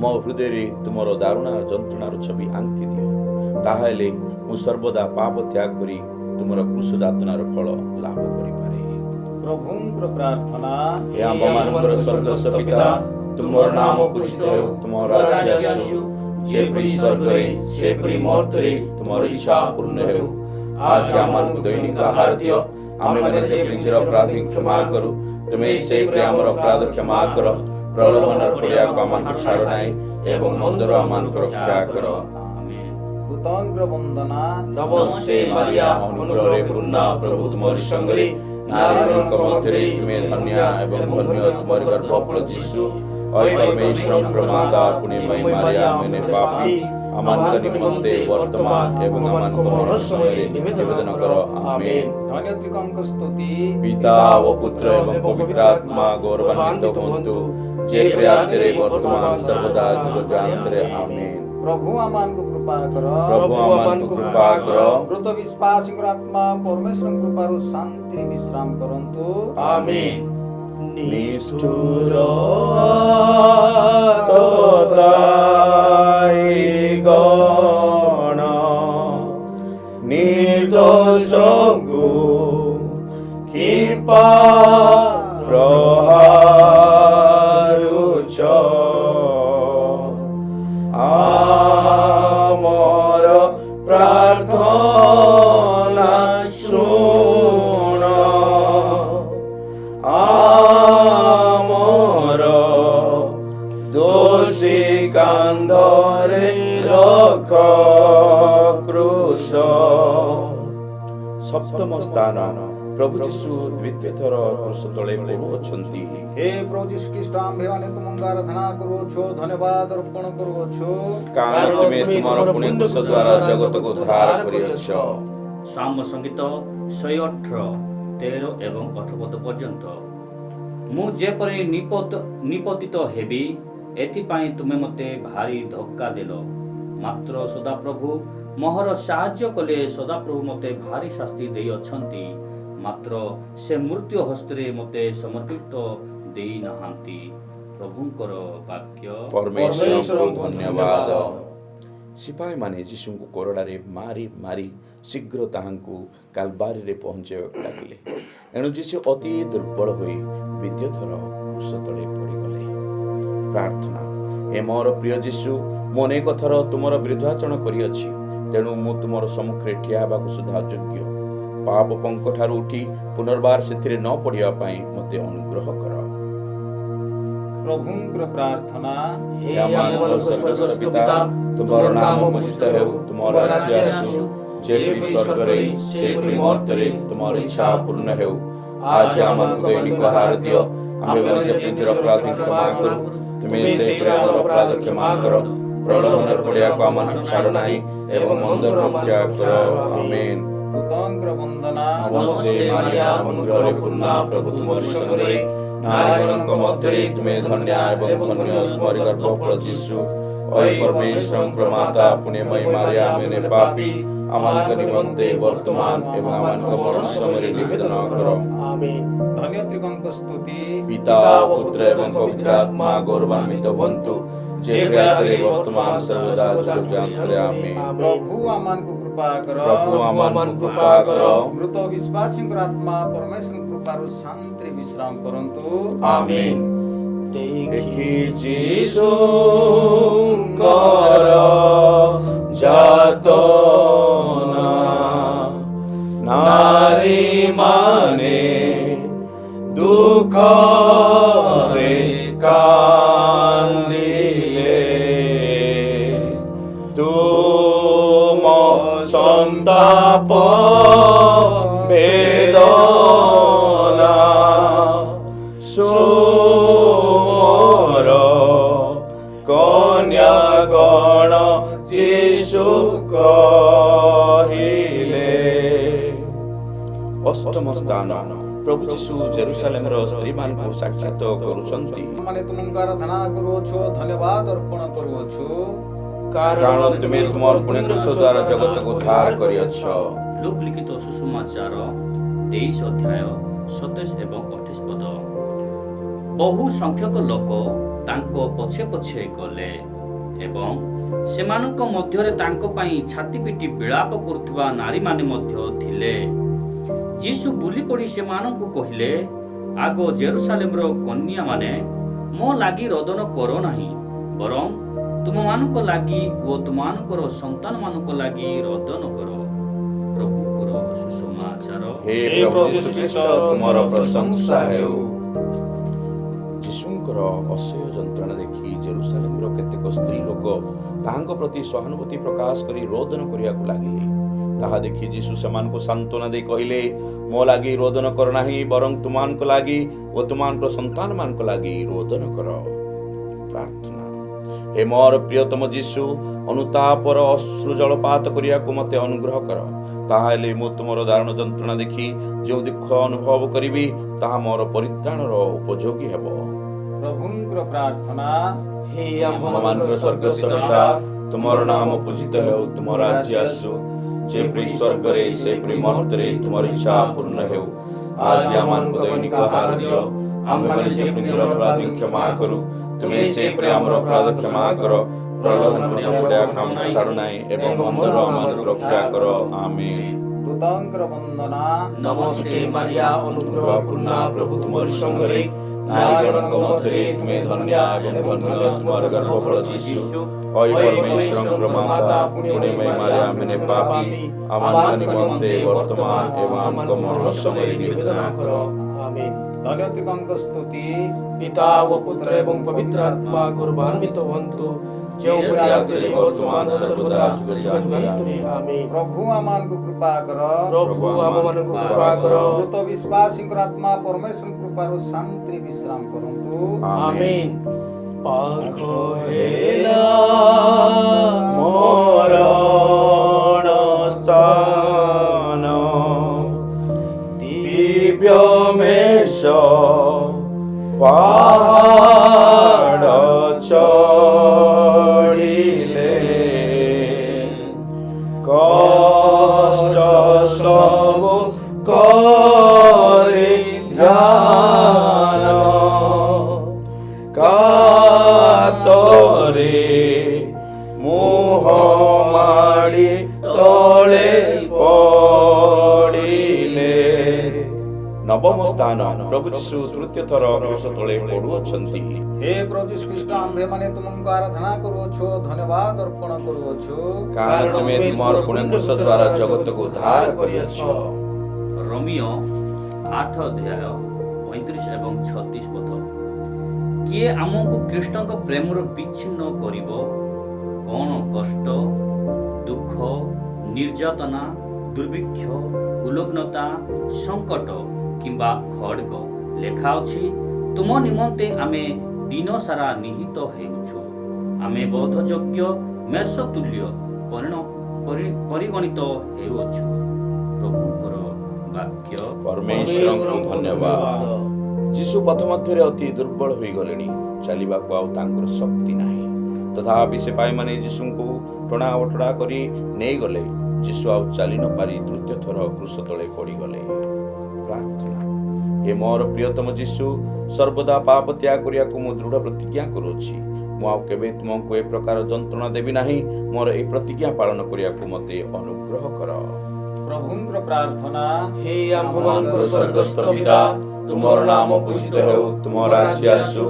S2: ମୋ ହୃଦୟରେ ତୁମର ଦାରୁଣ ଯନ୍ତ୍ରଣାର ଛବି ଆଙ୍କି ଦିଅ। ତାହେଲେ ମୁଁ ସର୍ବଦା ପାପ ତ୍ୟାଗ କରି ତୁମର କୃଷ ଯାତନାର ଫଳ ଲାଭ କରିପାରେ।
S4: ପ୍ରଭୁଙ୍କର ପ୍ରାର୍ଥନା।
S2: हे आम्भମାନଙ୍କର ସ୍ୱର୍ଗସ୍ଥ ପିତା, ତୁମର ନାମ ପୂଜିତ ହେଉ, ତୁମର ରାଜ୍ୟ ଆସୁ, ଯେପରି ସ୍ୱର୍ଗରେ ସେପରି ମର୍ତ୍ତ୍ୟରେ ତୁମର ଇଚ୍ଛା ପୂର୍ଣ୍ଣ ହେଉ। ଆଜି ଆମମାନଙ୍କୁ ଦୈନିକ ଆହାର ଦିଅ, ଆମେମାନେ ଯେପରି ନିଜର ଅପରାଧୀ କ୍ଷମା କରୁ, ତୁମେ ସେହିପରି ଆମର ଅପରାଧ କ୍ଷମା କର। ପ୍ରଲୋଭନର ପଡ଼ିବାକୁ ଆମମାନଙ୍କୁ ଛାଡ଼ ନାହିଁ, ଏବଂ ମନ୍ଦରୁ ଆମମାନଙ୍କୁ ରକ୍ଷା କର।
S5: ଆମେନ୍।
S4: ଦୂତଙ୍କର ବନ୍ଦନା।
S3: ନମସ୍ତେ ମାରିଆ, ଅନୁଗ୍ରହରେ ପୂର୍ଣ୍ଣ, ପ୍ରଭୁ ତୁମରି ସଙ୍ଗରେ, ନାରୀମାନଙ୍କ ମଧ୍ୟରେ ତୁମେ ଧନ୍ୟ, ଏବଂ ଧନ୍ୟ ତୁମର ଗର୍ଭଫଳ ଯୀଶୁ। ଓ ପରମେଶ୍ୱରଙ୍କ ମାତା ପୁଣ୍ୟମୟୀ ମାରିଆ, ଆମେମାନେ ପାପୀ, ଆମମାନଙ୍କ ନିମନ୍ତେ ବର୍ତ୍ତମାନ ଏବଂ ଆମମାନଙ୍କ ମରଣ ସମୟରେ ନିବେଦନ କର। ଆମେନ୍।
S4: ଧନ୍ୟ ତ୍ରିକଙ୍କ ସ୍ତୁତି।
S2: ପିତା ଓ ପୁତ୍ର ଏବଂ ପବିତ୍ର ଆତ୍ମା ଗୌରବାନ୍ୱିତ ହୁଅନ୍ତୁ, ଯେପରି ଆଦିରେ ବର୍ତ୍ତମାନ ସର୍ବଦା ଯୁଗଯାନ୍ତରେ। ଆମେନ୍।
S4: ପ୍ରଭୁ ଆମମାନଙ୍କୁ କୃପା କର।
S2: ପ୍ରଭୁ ଆମମାନଙ୍କୁ କୃପା କର।
S4: ମୃତ ବିଶ୍ୱାସୀଙ୍କର ଆତ୍ମା ପରମେଶ୍ୱରଙ୍କ କୃପାରୁ ଶାନ୍ତିରେ ବିଶ୍ରାମ କରନ୍ତୁ।
S3: ଆମେନ୍।
S2: ନିଷ୍ଠୁର ଆତତାୟୀଗଣ ନିର୍ଦ୍ଦୋଷଙ୍କୁ କିମ୍ପା ପ୍ରହାରୁଛ, ଆମର ପ୍ରାର୍ଥନା ଶୁଣ। ଆମର ଦୋଷୀ କାନ୍ଧରେ ରଖ କ୍ରୁଶ। ସପ୍ତମ ସ୍ଥାନ, ପ୍ରଭୁ ଯୀଶୁ ଦ୍ୱିତୀୟ ଥର କ୍ରୁଶ ତଳେ ପଡ଼ୁଅଛନ୍ତି।
S4: ହେ ପ୍ରଭୁ ଯୀଶୁ ଖ୍ରୀଷ୍ଟ, ଆମ୍ଭେମାନେ ତୁମଙ୍କୁ ଆରାଧନା କରୁଅଛୁ, ଧନ୍ୟବାଦ ଅର୍ପଣ କରୁଅଛୁ,
S2: କାରଣ ତୁମେ ତୁମର ପୁଣ୍ୟ କ୍ରୁଶ ଦ୍ୱାରା ଜଗତକୁ ଉଦ୍ଧାର କରିଅଛ।
S5: ସାମ ସଙ୍ଗୀତ 118, 13 ଏବଂ 18 ପଦ ପର୍ଯ୍ୟନ୍ତ। ମୁଁ ଯେପରି ନିପତିତ ହେବି, ଏଥିପାଇଁ ତୁମେ ମୋତେ ଭାରି ଧକ୍କା ଦେଲ। ମାତ୍ର ସଦାପ୍ରଭୁ ମୋହର ସାହାଯ୍ୟ କଲେ। ସଦାପ୍ରଭୁ ମୋତେ ଭାରି ଶାସ୍ତି ଦେଇଅଛନ୍ତି, ମାତ୍ର ସେ ମୃତ୍ୟୁ ହସ୍ତରେ ମୋତେ ସମର୍ପିତ ଦେଇନାହାନ୍ତି। ପ୍ରଭୁଙ୍କର ବାକ୍ୟ।
S2: ପରମେଶ୍ୱରଙ୍କୁ ଧନ୍ୟବାଦ। ସିପାହୀମାନେ ଯୀଶୁଙ୍କୁ କୋରଡ଼ାରେ ମାରି ମାରି ଶୀଘ୍ର ତାହାଙ୍କୁ କାଲବାରୀରେ ପହଞ୍ଚାଇବାକୁ ଲାଗିଲେ। ଏଣୁ ଯୀଶୁ ଅତି ଦୁର୍ବଳ ହୋଇ ଦ୍ୱିତୀୟ ଥର କ୍ରୁଶ ତଳେ ପଡ଼ିଗଲେ। ପ୍ରାର୍ଥନା। ଏ ମୋର ପ୍ରିୟ ଯୀଶୁ, ମୁଁ ଅନେକ ଥର ତୁମର ବିରୁଦ୍ଧାଚରଣ କରିଅଛି, ତେଣୁ ମୁଁ ତୁମର ସମ୍ମୁଖରେ ଠିଆ ହେବାକୁ ସୁଦ୍ଧା ଅଯୋଗ୍ୟ। ପାପ ପଙ୍କଠାରୁ ଉଠି ପୁନର୍ବାର ସେଥିରେ ନ ପଡ଼ିବା ପାଇଁ ମୋତେ ଅନୁଗ୍ରହ କର।
S4: ପ୍ରଭୁଙ୍କର ପ୍ରାର୍ଥନା।
S3: ହେ
S2: ଆମମାନଙ୍କ ସ୍ୱର୍ଗସ୍ଥ ପିତା, ତୁମର ନାମ ପୂଜିତ ହେଉ, ତୁମର ରାଜ୍ୟ ଆସୁ, ଯେପରି ସ୍ୱର୍ଗରେ ସେପରି ମର୍ତ୍ତ୍ୟରେ ତୁମର ଇଚ୍ଛା ପୂର୍ଣ୍ଣ ହେଉ। ଆଜି ଆମମାନଙ୍କୁ ଦୈନିକ ଆହାର ଦିଅ, ଆମେମାନେ ଯେପରି ନିଜର ଅପରାଧୀ କ୍ଷମା କରୁ, ତୁମେ ସେହିପରି ଆମର ଅପରାଧ କ୍ଷମା କର। ପ୍ରଲୋଭନରେ ପଡ଼ିବାକୁ ଆମମାନଙ୍କୁ ଛାଡ଼ ନାହିଁ, ଏବଂ ମନ୍ଦରୁ ରକ୍ଷା କର। ଆମେନ୍।
S4: ଦୂତଙ୍କର ବନ୍ଦନା।
S2: ନମସ୍ତେ ମାରିଆ, ଅନୁଗ୍ରହରେ ପୂର୍ଣ୍ଣ, ପ୍ରଭୁ ତୁମରି ସଙ୍ଗରେ, ନାରୀମାନଙ୍କ ମଧ୍ୟରେ ତୁମେ ଧନ୍ୟ, ଏବଂ ଧନ୍ୟ ତୁମର ଗର୍ଭଫଳ ଯୀଶୁ। ଓ ପରମେଶ୍ୱରଙ୍କ ମାତା ପୁଣ୍ୟମୟୀ ମାରିଆ, ଆମେମାନେ ପାପୀ, ଆମମାନଙ୍କ ନିମନ୍ତେ ବର୍ତ୍ତମାନ ଏବଂ ଆମମାନଙ୍କ ମରଣ ସମୟରେ ନିବେଦନ କର।
S3: ଆମେନ୍।
S4: ଧନ୍ୟ ତ୍ରିକଙ୍କ ସ୍ତୁତି।
S2: ପିତା ଓ ପୁତ୍ର ଏବଂ ପବିତ୍ର ଆତ୍ମା ଗୌରବାନ୍ୱିତ ହୁଅନ୍ତୁ, ଯେପରି ଆଦିରେ ବର୍ତ୍ତମାନ ସର୍ବଦା ଯୁଗଯାନ୍ତରେ। ଆମେନ୍।
S4: ପ୍ରଭୁ ଆମମାନଙ୍କୁ କୃପା କର।
S2: ପ୍ରଭୁ ଆମମାନଙ୍କୁ କୃପା କର।
S4: ମୃତ ବିଶ୍ୱାସୀଙ୍କର ଆତ୍ମା ପରମେଶ୍ୱରଙ୍କ କୃପାରୁ ଶାନ୍ତିରେ ବିଶ୍ରାମ କରନ୍ତୁ।
S2: ଆମେନ୍।
S3: ଦେଖି
S2: ଯୀଶୁଙ୍କର ଯାତନା, ନାରୀମାନେ ଦୁଃଖରେ କାନ୍ଦିଲେ, ତୁମ ସନ୍ତାପ ବେଦନା ସୁମର କନ୍ୟାଗଣ ଯୀଶୁ କହିଲେ। ଅଷ୍ଟମ ସ୍ଥାନ, ପ୍ରଭୁ ଯୀଶୁ ଜେରୁସାଲେମର ସ୍ତ୍ରୀମାନଙ୍କୁ ସାକ୍ଷାତ କରୁଛନ୍ତି।
S4: ମାନେ ତୁମଙ୍କୁ ଆରାଧନା କରୁଅଛୁ, ଧନ୍ୟବାଦ ଅର୍ପଣ କରୁଅଛୁ,
S2: କାରଣ ତୁମେ ତୁମର ପୁଣ୍ୟ କ୍ରୁଶ ଦ୍ୱାରା ଜଗତକୁ ଉଦ୍ଧାର କରିଅଛ।
S5: ଲୁକ୍ ଲିଖିତ ସୁସମାଚାର 23 ଅଧ୍ୟାୟ 27 ଏବଂ 28 ପଦ। ବହୁ ସଂଖ୍ୟକ ଲୋକ ତାଙ୍କ ପଛେ ପଛେ ଗଲେ, ଏବଂ ସେମାନଙ୍କ ମଧ୍ୟରେ ତାଙ୍କ ପାଇଁ ଛାତି ପିଟି ବିଳାପ କରୁଥିବା ନାରୀମାନେ ମଧ୍ୟ ଥିଲେ, ଯୀଶୁ ବୁଲି ପଡ଼ି ସେମାନଙ୍କୁ କହିଲେ, ଆଗ ଜେରୁସାଲେମର କନ୍ୟାମାନେ ମୋ ଲାଗି ରୋଦନ କର ନାହିଁ, ବରଂ ତୁମମାନଙ୍କ ଲାଗି ଓ ତୁମମାନଙ୍କର ସନ୍ତାନମାନଙ୍କ ଲାଗି ରୋଦନ କର। ପ୍ରଭୁଙ୍କର ସୁସମାଚାର।
S2: ହେ ପ୍ରଭୁ ଯୀଶୁ ଖ୍ରୀଷ୍ଟ, ତୁମର ପ୍ରଶଂସା ହେଉ। ଯୀଶୁଙ୍କର ଅସହ୍ୟ ଯନ୍ତ୍ରଣା ଦେଖି ଜେରୁସାଲେମର କେତେକ ସ୍ତ୍ରୀ ଲୋକ ତାହାଙ୍କ ପ୍ରତି ସହାନୁଭୂତି ପ୍ରକାଶ କରି ରୋଦନ କରିବାକୁ ଲାଗିଲେ। ତାହା ଦେଖି ଯୀଶୁ ସେମାନଙ୍କୁ ସାନ୍ତ୍ୱନା ଦେଇ କହିଲେ, ମୋ ଲାଗି ରୋଦନ କର ନାହିଁ, ବରଂ ତୁମମାନଙ୍କ ଲାଗି ଓ ତୁମମାନଙ୍କ ସନ୍ତାନମାନଙ୍କ ଲାଗି ରୋଦନ କର। ପ୍ରାର୍ଥନା। ହେ ମୋର ପ୍ରିୟତମ ଯୀଶୁ, ଅନୁତାପର ଅଶ୍ରୁ ଜଳପାତ କରିବାକୁ ମୋତେ ଅନୁଗ୍ରହ କର। ତାହେଲେ ମୁଁ ତୁମର ଦାରୁଣ ଯନ୍ତ୍ରଣା ଦେଖି ଯେଉଁ ଦୁଃଖ ଅନୁଭବ କରିବି, ତାହା ମୋର ପରିତ୍ରାଣର ଉପଯୋଗୀ ହେବ।
S4: ପ୍ରଭୁଙ୍କର ପ୍ରାର୍ଥନା।
S3: ହେ ଆମ୍ଭମାନଙ୍କର ସ୍ୱର୍ଗସ୍ଥ ପିତା, ତୁମର ନାମ ପୂଜିତ ହେଉ, ତୁମ ରାଜ୍ୟ ଆସୁ, ଯେପରି ସ୍ୱର୍ଗରେ ସେପରି ମର୍ତ୍ତ୍ୟରେ ତୁମର ଇଚ୍ଛା ପୂର୍ଣ୍ଣ ହେଉ। ଆଜି ଆମମାନଙ୍କୁ ଦୈନିକ ଆହାର ଦିଅ। ଆମ୍ଭେମାନେ ଯେପରି ନିଜର ଅପରାଧୀ କ୍ଷମା କରୁ, ତୁମେ ସେପରି ଆମର ଅପରାଧ କ୍ଷମା କର। ପ୍ରଲୋଭନରେ ପଡ଼ିବାକୁ ଆମକୁ ଛାଡୁ ନାହିଁ, ଏବଂ ମନ୍ଦରୁ ଆମମାନଙ୍କୁ ରକ୍ଷା କର। ଆମେନ୍।
S4: ଦୂତଙ୍କର ବନ୍ଦନା।
S3: ନମସ୍ତେ ମାରିଆ, ଅନୁଗ୍ରହ ପୂର୍ଣ୍ଣା, ପ୍ରଭୁ ତୁମର ସଙ୍ଗରେ, ନାରୀମାନଙ୍କ ମଧ୍ୟରେ ତୁମେ ଧନ୍ୟା, ଏବଂ ଧନ୍ୟ ତୁମର ଗର୍ଭଫଳ ଯୀଶୁ। ଅଇ ପରମେଶ୍ୱରଙ୍କ ମାତା, ପୁଣ୍ୟମୟୀ ମାରିଆ, ଆମେନେ ପାପୀ, ଆମମାନଙ୍କ ନିମନ୍ତେ ବର୍ତ୍ତମାନ ଏବଂ ଆମଙ୍କ ମରଣ ସମୟରେ ନିବେଦନ କର। ଆମେନ୍।
S4: ଧନ୍ୟତିକଙ୍କ ସ୍ତୁତି।
S3: ପିତା ଓ ପୁତ୍ର ଏବଂ ପବିତ୍ର ଆତ୍ମା ଗୌରବାନ୍ୱିତ ହୁଅନ୍ତୁ, ଯେଉଁପରି ଆଦିରେ ବର୍ତ୍ତମାନ ସର୍ବଦା ଯୁଗାନ୍ତରେ। ଆମେନ୍।
S4: ପ୍ରଭୁ ଆମମାନଙ୍କୁ କୃପା କର।
S3: ପ୍ରଭୁ ଆମମାନଙ୍କୁ କୃପା କର।
S4: ମୃତ ବିଶ୍ୱାସୀଙ୍କର ଆତ୍ମା ପରମେଶ୍ୱର କୃପାରୁ ଶାନ୍ତିରେ ବିଶ୍ରାମ କରନ୍ତୁ।
S3: ଆମେନ୍। ପାଖ ହେଲା ମରଣ ଦିବ୍ୟ ମେଷ ପାହାଡ଼ ଚଢ଼ିଲେ, କଷ୍ଟ ସବୁ କରି ଧ୍ୟାନ, କାତରେ ମୁହଁ ମାଡ଼ି ତଳେ ପଡ଼ିଲେ।
S2: ନବମ ସ୍ଥାନ। ପ୍ରଭୁ ଯୀଶୁ ତୃତୀୟ ଥର କ୍ରୁଶ ତଳେ ପଡୁଅଛନ୍ତି।
S4: ହେ ପ୍ରଭୁ ଯୀଶୁ ଖ୍ରୀଷ୍ଟ, ଆମ୍ଭେମାନେ ତୁମଙ୍କୁ ଆରାଧନା କରୁଅଛୁ, ଧନ୍ୟବାଦ ଅର୍ପଣ କରୁଅଛୁ,
S2: କାରଣ ତୁମେ ତୁମର ପୁଣ୍ୟ କ୍ରୁଶ ଦ୍ୱାରା ଜଗତକୁ ଉଦ୍ଧାର କରିଅଛ।
S5: ରୋମିଓ 8 ଅଧ୍ୟାୟ 35 ଏବଂ 36 ପଦ। କିଏ ଆମକୁ ଖ୍ରୀଷ୍ଟଙ୍କ ପ୍ରେମରୁ ବିଚ୍ଛିନ୍ନ କରିବ? କଣ କଷ୍ଟ, ଦୁଃଖ, ନିର୍ଯାତନା, ଦୁର୍ଭିକ୍ଷ, ଉଲଗ୍ନତା, ସଙ୍କଟ କିମ୍ବା ଖଡ୍ଗ? ଲେଖା ଅଛି, ତୁମ ନିମନ୍ତେ ଆମେ ଦିନ ସାରା ନିହିତ ହେଉଛୁ, ଆମେ ବୋଧଯୋଗ୍ୟ ମେଷ ତୁଲ୍ୟ ପରିଗଣିତ ହେଉଅଛୁ। ପ୍ରଭୁଙ୍କର ବାକ୍ୟ।
S2: ପରମେଶ୍ୱରଙ୍କୁ ଧନ୍ୟବାଦ। ଯୀଶୁ ପଥ ମଧ୍ୟରେ ଅତି ଦୁର୍ବଳ ହୋଇଗଲେଣି, ଚାଲିବାକୁ ଆଉ ତାଙ୍କର ଶକ୍ତି ନାହିଁ। ତଥାପି ସେପାଇମାନେ ଯୀଶୁଙ୍କୁ ଟଣା ଓଟଣା କରି ନେଇଗଲେ। ଯୀଶୁ ଆଉ ଚାଲି ନ ପାରି ତୃତୀୟ ଥର କ୍ରୁଶ ତଳେ ପଡ଼ିଗଲେ। ପ୍ରାର୍ଥନା। ହେ ମୋର ପ୍ରିୟତମ ଯୀଶୁ, ସର୍ବଦା ପାପ ତ୍ୟାଗ କରିବାକୁ ମୁଁ ଦୃଢ଼ ପ୍ରତିଜ୍ଞା କରୁଅଛି। ମୁଁ ଆଉ କେବେ ତୁମକୁ ଏ ପ୍ରକାର ଯନ୍ତ୍ରଣା ଦେବି ନାହିଁ। ମୋର ଏହି ପ୍ରତିଜ୍ଞା ପାଳନ କରିବାକୁ ମୋତେ ଅନୁଗ୍ରହ କର।
S4: ପ୍ରଭୁଙ୍କର ପ୍ରାର୍ଥନା।
S3: ହେ ଆମ୍ଭମାନଙ୍କର ସ୍ୱର୍ଗସ୍ଥ ପିତା, ତୁମର ନାମ ପୂଜିତ ହେଉ, ତୁମ ରାଜ୍ୟ ଆସୁ,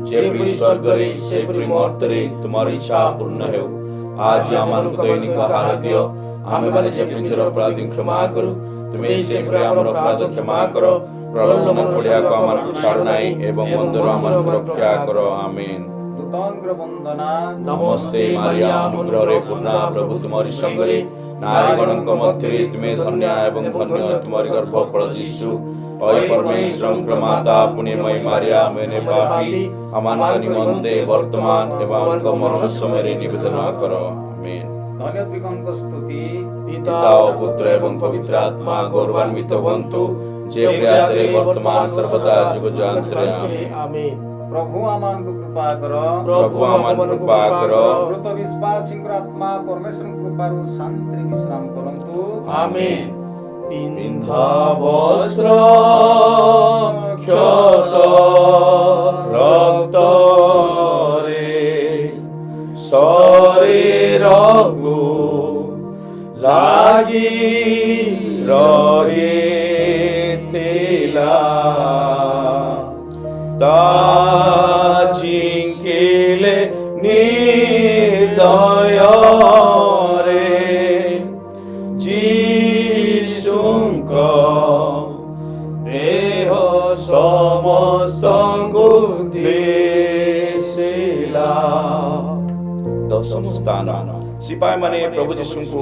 S3: ଯେପରି ସ୍ୱର୍ଗରେ ସେପରି ମର୍ତ୍ତ୍ୟରେ ତୁମର ଇଚ୍ଛା ପୂର୍ଣ୍ଣ ହେଉ। ଆଜି ଆମମାନଙ୍କୁ ଦୈନିକ ଆହାର ଦିଅ। ଆମେମାନେ ଯେପରି ନିଜର ଅପରାଧୀ କ୍ଷମା କରୁ, ତୁମେ ସେପରି ଆମର ଅପରାଧ କ୍ଷମା କର। ପ୍ରଲୋଭନରେ ପଡ଼ିବାକୁ ଆମମାନଙ୍କୁ ଛାଡୁ ନାହିଁ, ଏବଂ ମନ୍ଦରୁ ଆମମାନଙ୍କୁ ରକ୍ଷା କର। ଆମେନ୍।
S4: ଦୂତଙ୍କର ବନ୍ଦନା।
S3: ନମସ୍ତେ ମାରିଆ, ଅନୁଗ୍ରହରେ ପୂର୍ଣ୍ଣା, ପ୍ରଭୁ ତୁମରି ସଙ୍ଗରେ, ନାରୀମାନଙ୍କ ମଧ୍ୟରେ ତୁମେ ଧନ୍ୟା, ଏବଂ ଧନ୍ୟ ତୁମର ଗର୍ଭଫଳ ଯୀଶୁ। ଅଇ ପରମେଶ୍ୱରଙ୍କ ମାତା, ପୁଣ୍ୟମୟୀ ମାରିଆ, ଆମେନେ ପାପୀ, ଆମମାନଙ୍କ ନିମନ୍ତେ ବର୍ତ୍ତମାନ ଏବଂ ଆମଙ୍କ ମରଣ ସମୟରେ ନିବେଦନ କର। ଆମେନ୍।
S4: ଧନ୍ୟତିକଙ୍କ ସ୍ତୁତି।
S3: ପିତା ଓ ପୁତ୍ର ଏବଂ ପବିତ୍ର ଆତ୍ମା ଗୌରବାନ୍ୱିତ ହୁଅନ୍ତୁ, ଯେପରି ଆଦିରେ ବର୍ତ୍ତମାନ ସର୍ବଦା ଯୁଗଯୁଗାନ୍ତରେ। ଆମେନ୍।
S4: ପ୍ରଭୁ ଆମମାନଙ୍କୁ କୃପା କର।
S3: ପ୍ରଭୁ ଆମମାନଙ୍କୁ କୃପା କର।
S4: ମୃତ ବିଶ୍ୱାସୀଙ୍କର ଆତ୍ମା ପରମେଶ୍ୱରଙ୍କ କୃପାରୁ ଶାନ୍ତିରେ ବିଶ୍ରାମ କରନ୍ତୁ।
S3: ଆମେନ୍। ପିନ୍ଧା ବସ୍ତ୍ର କ୍ଷତ ରକ୍ତରେ ଶରୀରକୁ ଲାଗି ରହି ତା ଝିଙ୍କିଲେ ନିର୍ଦୟରେ ଯୀଶୁଙ୍କ ଦେହ ସମସ୍ତଙ୍କୁ ଦିଶିଲା।
S2: ଦଶମ ସ୍ଥାନ ସିପାହୀମାନେ ପ୍ରଭୁ ଯୀଶୁଙ୍କୁ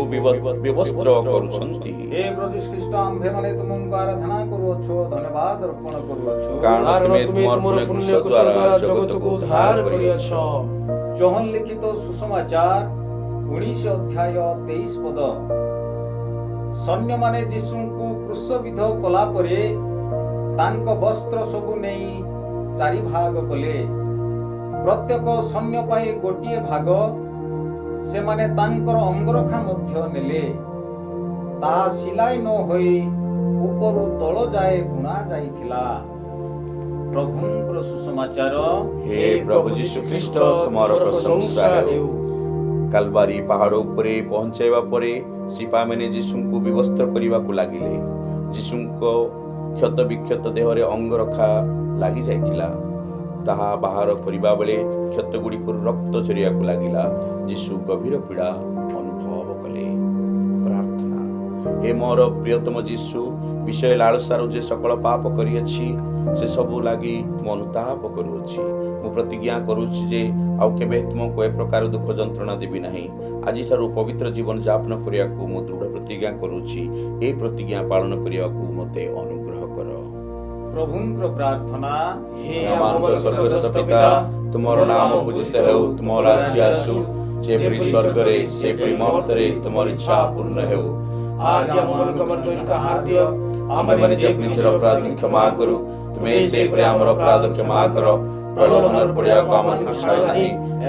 S2: ବିବସ୍ତ୍ର କରୁଛନ୍ତି।
S4: हे प्रभु यीशु ख्रीष्ट आम्भेମାନେ ତୁମକୁ ଆରାଧନା କରୁଅଛୁ, ଧନ୍ୟବାଦ ଅର୍ପଣ କରୁଅଛୁ।
S2: କାରଣ ତୁମେ ତୁମର ପୁଣ୍ୟ କୃଷ ଦ୍ୱାରା ଜଗତକୁ ଉଦ୍ଧାର କରିଅଛ।
S4: ଯୋହନ ଲିଖିତ ସୁସମାଚାର 19 ଅଧ୍ୟାୟ 23 ପଦ। ସୈନ୍ୟମାନେ ଯୀଶୁଙ୍କୁ କ୍ରୁଶବିଦ୍ଧ କଲା ପରେ ତାଙ୍କ ବସ୍ତ୍ର ସବୁ ନେଇ ଚାରି ଭାଗ କଲେ। ପ୍ରତ୍ୟେକ ସୈନ୍ୟ ପାଇଁ ଗୋଟିଏ ଭାଗ। ସେମାନେ ତାଙ୍କର ଅଙ୍ଗରଖା ମଧ୍ୟ ନେଲେ। ତାହା ସିଲାଇ ନ ହୋଇ ଉପରୁ ତଳ ଯାଏ ବୁଣା ଯାଇଥିଲା। ପ୍ରଭୁଙ୍କର ସୁସମାଚାର।
S2: ହେ ପ୍ରଭୁ ଯୀଶୁ ଖ୍ରୀଷ୍ଟ ତୁମର ପ୍ରଶଂସା ହେଉ। କାଲବାରୀ ପାହାଡ଼ ଉପରେ ପହଞ୍ଚାଇବା ପରେ ସିପାହୀମାନେ ଯୀଶୁଙ୍କୁ ବିବସ୍ତ୍ର କରିବାକୁ ଲାଗିଲେ। ଯୀଶୁଙ୍କ କ୍ଷତ ବିକ୍ଷତ ଦେହରେ ଅଙ୍ଗରଖା ଲାଗି ଯାଇଥିଲା। ତାହା ବାହାର କରିବା ବେଳେ କ୍ଷତଗୁଡ଼ିକରୁ ରକ୍ତ ଝରିବାକୁ ଲାଗିଲା। ଯୀଶୁ ଗଭୀର ପୀଡ଼ା ଅନୁଭବ କଲେ। ପ୍ରାର୍ଥନା। ହେ ମୋର ପ୍ରିୟତମ ଯୀଶୁ, ବିଷୟ ଲାଳସାରୁ ଯେ ସକଳ ପାପ କରିଅଛି ସେସବୁ ଲାଗି ମୁଁ ଅନୁତାପ କରୁଅଛି। ମୁଁ ପ୍ରତିଜ୍ଞା କରୁଛି ଯେ ଆଉ କେବେ ତୁମକୁ ଏ ପ୍ରକାର ଦୁଃଖ ଯନ୍ତ୍ରଣା ଦେବି ନାହିଁ। ଆଜିଠାରୁ ପବିତ୍ର ଜୀବନ ଯାପନ କରିବାକୁ ମୁଁ ଦୃଢ଼ ପ୍ରତିଜ୍ଞା କରୁଛି। ଏ ପ୍ରତିଜ୍ଞା ପାଳନ କରିବାକୁ ମୋତେ ଅନୁଗ୍ରହ କର।
S4: ପ୍ରଭୁଙ୍କର ପ୍ରାର୍ଥନା।
S3: ହେ ଆମର ସ୍ୱର୍ଗସ୍ଥ ପିତା, ତୁମର ନାମ ପୂଜିତ ହେଉ, ତୁମ ରାଜ୍ୟ ଆସୁ, ଯେପରି ସ୍ୱର୍ଗରେ ସେପରି ମର୍ତ୍ତ୍ୟରେ ତୁମର ଇଚ୍ଛା ପୂର୍ଣ୍ଣ ହେଉ।
S6: ଆଜି ଆମମାନଙ୍କ ଦୈନିକ ଆହାର ଦିଅ।
S3: ଆମେମାନେ ଯେପରି ନିଜର ଅପରାଧ କ୍ଷମା କରୁ, ତୁମେ ସେପରି ଆମର ଅପରାଧ କ୍ଷମା କର। ପ୍ରଲୋଭନରେ ପଡ଼ିବାକୁ ଆମମାନଙ୍କୁ ଛାଡ଼ ନାହିଁ,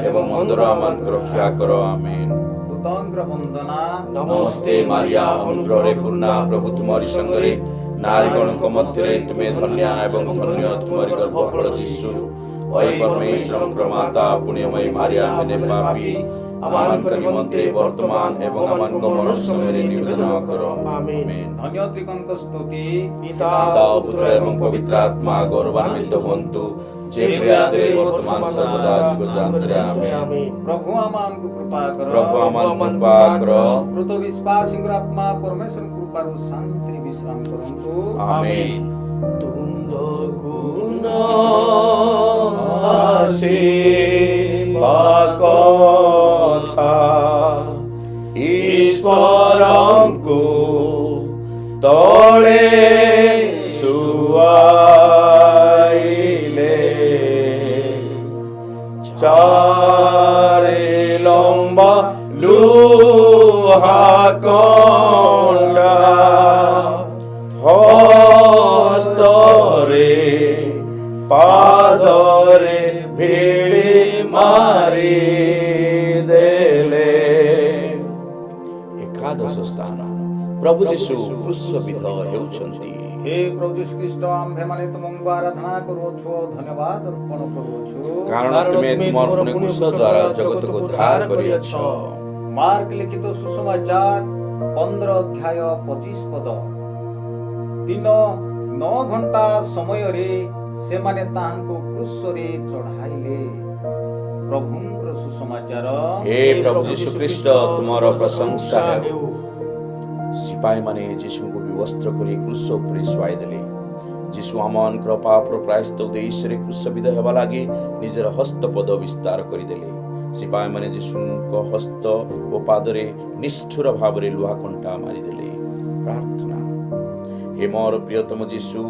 S3: ଏବଂ ମନ୍ଦରୁ ଆମମାନଙ୍କୁ ରକ୍ଷା କର। ଆମେନ୍।
S4: ଦୂତଙ୍କର ବନ୍ଦନା।
S3: ନମସ୍ତେ ମାରିଆ, ଅନୁଗ୍ରହରେ ପୂର୍ଣ୍ଣା, ପ୍ରଭୁ ତୁମରି ସଙ୍ଗରେ। ନାରୀଗଣଙ୍କ ମଧ୍ୟରେ ତୁମେ ଧନ୍ୟା, ଏବଂ ଧନ୍ୟ ତୁମରି ଗର୍ଭଫଳ ଯୀଶୁ। ହେ ପରମେଶ୍ୱରଙ୍କ ମାତା, ପୁଣ୍ୟମୟୀ ମାରିଆ, ଆମେମାନେ ପାପୀ, ଆମମାନଙ୍କ ନିମନ୍ତେ ବର୍ତ୍ତମାନ ଏବଂ ଆମମାନଙ୍କ ମରଣ ସମୟରେ ନିବେଦନ କର। ଆମେନ୍।
S4: ଧନ୍ୟ ତ୍ରିକଙ୍କ ସ୍ତୁତି।
S6: ପିତା,
S3: ପୁତ୍ର ଏବଂ ପବିତ୍ର ଆତ୍ମା ଗୌରବାନ୍ୱିତ ହୁଅନ୍ତୁ, ଯେପରି ଆଦିରେ ବର୍ତ୍ତମାନ ସଦା ଯୁଗ ଯୁଗାନ୍ତରେ। ଆମେନ୍।
S4: ପ୍ରଭୁ ଆମମାନଙ୍କୁ କୃପା କର।
S3: ପ୍ରଭୁ ଆମମାନଙ୍କୁ କୃପା କର।
S4: ମୃତ ବିଶ୍ୱାସୀଙ୍କର ଆତ୍ମା ପରମେଶ୍ୱରଙ୍କ କୃପାରୁ ଶାନ୍ତିରେ ବିଶ୍ରାମ କରନ୍ତୁ।
S3: ଆମେନ୍।
S6: ତୁମକୁ
S3: ଆସିବା କଥା ଈଶ୍ୱରଙ୍କୁ ତଳେ ଶୁଆଇଲେ। ଚାରି ଲମ୍ବା ଲୁହା କଣ୍ଟା ହସ୍ତରେ ପାଦରେ ଭିଡ଼ି ମାରି ଦେଲେ। ଏକାଦଶ ସ୍ଥାନ ପ୍ରଭୁ ଯୀଶୁ କ୍ରୁଶବିଦ୍ଧ ହେଉଛନ୍ତି।
S4: ହେ ପ୍ରଭୁ ଯୀଶୁ ଖ୍ରୀଷ୍ଟ ଆମ୍ଭେମାନେ ତୁମକୁ ଆରାଧନା କରୁଅଛୁ, ଧନ୍ୟବାଦ ଅର୍ପଣ କରୁଅଛୁ।
S2: କାରଣ ତୁମେ ତୁମର ପୁଣ୍ୟ କୃଷ ଦ୍ୱାରା ଜଗତକୁ ଉଦ୍ଧାର କରିଅଛ।
S4: ମାର୍କ ଲିଖିତ ସୁସମାଚାର 15 ଅଧ୍ୟାୟ 25 ପଦ। ଦିନ 9 ଘଣ୍ଟା ସମୟରେ ସେମାନେ ତାହାଙ୍କୁ କ୍ରୁଶରେ ଚଢ଼ାଇଲେ। ପ୍ରଭୁଙ୍କର ସୁସମାଚାର।
S2: ହେ ପ୍ରଭୁ ଯୀଶୁ ଖ୍ରୀଷ୍ଟ ତୁମର ପ୍ରଶଂସା ହେଉ। ସିପାହୀମାନେ ଯୀଶୁଙ୍କୁ ବିବସ୍ତ୍ର କରି କ୍ରୁଶ ଉପରେ ଶୁଆଇ ଦେଲେ। ଯୀଶୁ ଆମମାନଙ୍କର ପାପର ପ୍ରାୟଶ୍ଚିତ୍ତ ଉଦ୍ଦେଶ୍ୟରେ କ୍ରୁଶବିଦ୍ଧ ହେବା ଲାଗି ନିଜର ହସ୍ତପଦ ବିସ୍ତାର କରିଦେଲେ। ସିପାହୀମାନେ ଯୀଶୁଙ୍କ ହସ୍ତ ଓ ପାଦରେ ନିଷ୍ଠୁର ଭାବରେ ଲୁହା କଣ୍ଟା ମାରିଦେଲେ। ପ୍ରାର୍ଥନା। ହେ ମୋର ପ୍ରିୟତମ ଯୀଶୁ,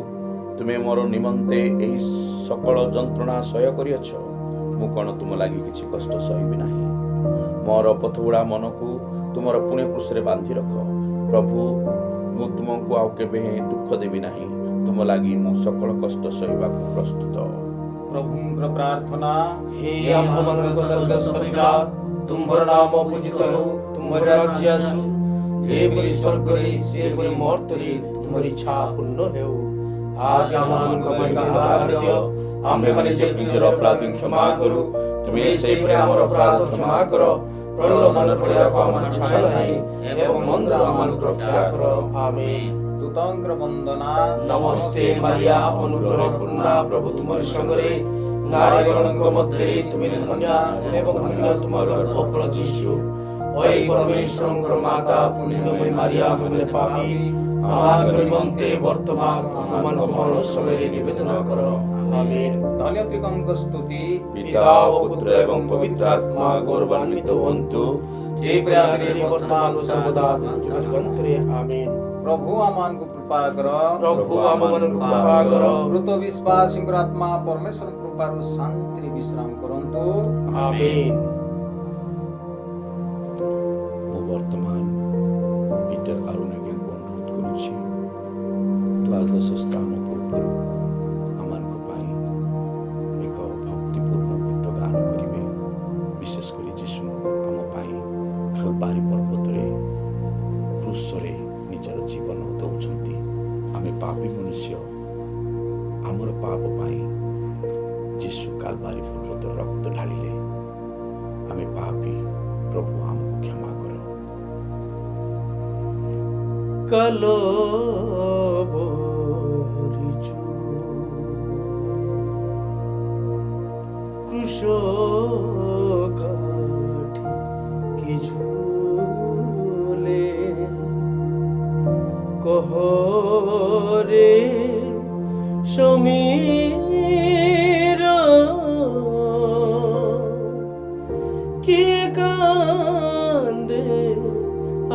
S2: ତୁମେ ମୋର ନିମନ୍ତେ ଏହି ସକଳ ଯନ୍ତ୍ରଣା ସହ୍ୟ କରିଅଛ। ମୁଁ କ'ଣ ତୁମ ଲାଗି କିଛି କଷ୍ଟ ସହିବି ନାହିଁ? ମୋର ପଥଗୁଡ଼ା ମନକୁ ତୁମର ପୁଣ୍ୟ କୃଷରେ ବାନ୍ଧି ରଖ। ପ୍ରଭୁ, ମୁଁ ତୁମକୁ ଆଉ କେବେ ଦୁଃଖ ଦେବି ନାହିଁ। ତୁମ ଲାଗି ମୁଁ ସକଳ କଷ୍ଟ ସହିବାକୁ ପ୍ରସ୍ତୁତ।
S4: ପ୍ରଭୁଙ୍କର ପ୍ରାର୍ଥନା।
S6: ହେ ଆମମାନଙ୍କ ସ୍ୱର୍ଗସ୍ଥ ପିତା, ତୁମର ନାମ ପୂଜିତ ହେଉ, ତୁମର ରାଜ୍ୟ ଆସୁ, ଯେପରି ସ୍ୱର୍ଗରେ ସେପରି ମର୍ତ୍ତ୍ୟରେ ତୁମର ଇଚ୍ଛା ପୂର୍ଣ୍ଣ ହେଉ। ଆଜି ଆମମାନଙ୍କ ଦୈନିକ ଆହାର ଦିଅ।
S3: ଆମ୍ଭେମାନେ ଯେପରି ନିଜର ଅପରାଧ କ୍ଷମା କରୁ, ତୁମେ ସେପରି ଆମର ଅପରାଧ କ୍ଷମା କର।
S6: ପ୍ରଲୋଭନ ପଡ଼ିବାକୁ ଆମକୁ ଛାଡ଼ ନାହିଁ ଏବଂ ମନ୍ଦରୁ ଆମକୁ ରକ୍ଷା କର। ଆମେନ୍।
S4: ଦୂତଙ୍କର ବନ୍ଦନା।
S6: ନମସ୍ତେ ମାରିଆ, ଅନୁଗ୍ରହ ପୂର୍ଣ୍ଣା, ପ୍ରଭୁ ତୁମରି ସଙ୍ଗରେ, ନାରୀମାନଙ୍କ ମଧ୍ୟରେ ତୁମେ ଧନ୍ୟା ଏବଂ ଧନ୍ୟ ତୁମର ଗର୍ଭଫଳ ଯୀଶୁ। ହେ ପରମେଶ୍ୱରଙ୍କର ମାତା ପୁଣ୍ୟମୟୀ ମାରିଆ, ଆମେ ପାପୀ ଆମମାନଙ୍କ ନିମନ୍ତେ ବର୍ତ୍ତମାନ ଆମମାନଙ୍କ ମରଣ ସମୟରେ ନିବେଦନ କର। ଆମେନ୍।
S4: ଧନ୍ୟ ତ୍ରିକଙ୍କ ସ୍ତୁତି।
S6: ପିତା ଓ ପୁତ୍ର ଏବଂ ପବିତ୍ର ଆତ୍ମା ଗୌରବାନ୍ୱିତ ହୁଅନ୍ତୁ, ଯେପରି ଆଦିରେ ବର୍ତ୍ତମାନ ଓ ସର୍ବଦା ଯୁଗାନ୍ତରେ। ଆମେନ୍।
S4: ପ୍ରଭୁ ଆମମାନଙ୍କୁ କୃପା କର।
S6: ପ୍ରଭୁ ଆମମାନଙ୍କୁ କୃପା କର।
S4: ମୃତ ବିଶ୍ୱାସୀଙ୍କର ଆତ୍ମା ପରମେଶ୍ୱର କୃପାରୁ ଶାନ୍ତିରେ ବିଶ୍ରାମ କରନ୍ତୁ।
S6: ଆମେନ୍।
S2: ମୁଁ ବର୍ତ୍ତମାନ ପିଟର ଆରୁଣ ଆଜ୍ଞାଙ୍କୁ ଅନୁରୋଧ କରୁଛି ଦ୍ୱାଦଶ ସ୍ଥାନ ପୂର୍ବରୁ ଆମମାନଙ୍କ ପାଇଁ ଏକ ଭକ୍ତିପୂର୍ଣ୍ଣ ଗୀତ ଗାନ କରିବେ। ବିଶେଷ କରି ଯୀଶୁ ଆମ ପାଇଁ ଖାଲବାରି ପର୍ବତରେ କ୍ରୁଶରେ ନିଜର ଜୀବନ ଦେଉଛନ୍ତି। ଆମେ ପାପୀ ମନୁଷ୍ୟ, ଆମର ପାପ ପାଇଁ ଯୀଶୁ କାଲବାରି ପର୍ବତରେ ରକ୍ତ ଢାଳିଲେ। ଆମେ ପାପୀ, ପ୍ରଭୁ ଆମକୁ କ୍ଷମା କର।
S6: କାଲବରି କ୍ରୁଶ କାଠି କି ঝুলে কহরে সমীর কে কান্দে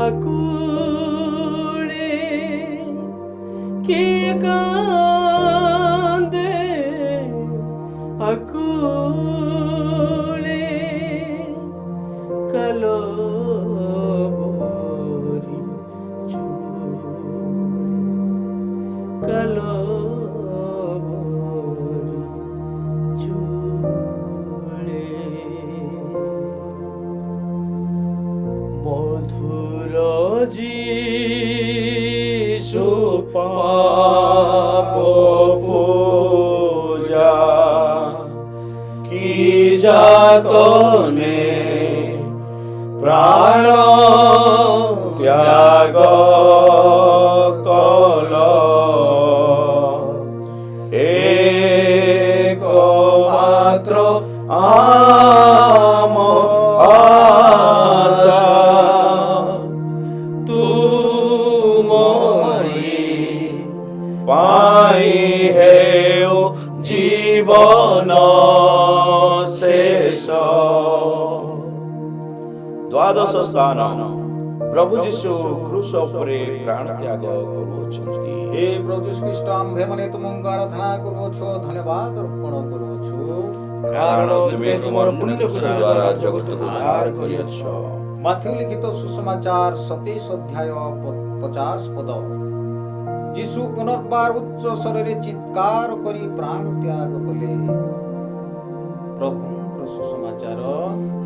S6: আকুলে কে কান্দে আকুলে কালবরি কালবরি চুলে মধুর যিশু পাপ পূজা কি যাতনে প্রাণ ত্যাগ কল একমাত্র আম আশা তুমরি পাই হেউ জীবন শেষ।
S2: ଦ୍ୱାଦଶ ସ୍ଥାନ ପ୍ରଭୁ ଯୀଶୁ କ୍ରୁଶ ଉପରେ ପ୍ରାଣ ତ୍ୟାଗ କରୁଅଛନ୍ତି।
S4: ହେ ପ୍ରଭୁ ଯୀଶୁ ଖ୍ରୀଷ୍ଟ, ଆମ୍ଭେମାନେ ତୁମଙ୍କୁ ଆରାଧନା କରୁଅଛୁ, ଧନ୍ୟବାଦ ଅର୍ପଣ କରୁଅଛୁ,
S6: କାରଣ ତୁମେ ତୁମର ପୁଣ୍ୟକୃଷି ଦ୍ୱାରା ଜଗତକୁ ଉଦ୍ଧାର କରିଅଛ।
S4: ମାଥ୍ୟୁ ଲିଖିତ ସୁସମାଚାର 27 ଅଧ୍ୟାୟ 50 ପଦ। ଯୀଶୁ ପୁନର୍ବାର ଉଚ୍ଚ ସ୍ୱରରେ ଚିତ୍କାର କରି ପ୍ରାଣ ତ୍ୟାଗ କଲେ। ପ୍ରଭୁଙ୍କର ସୁସମାଚାର।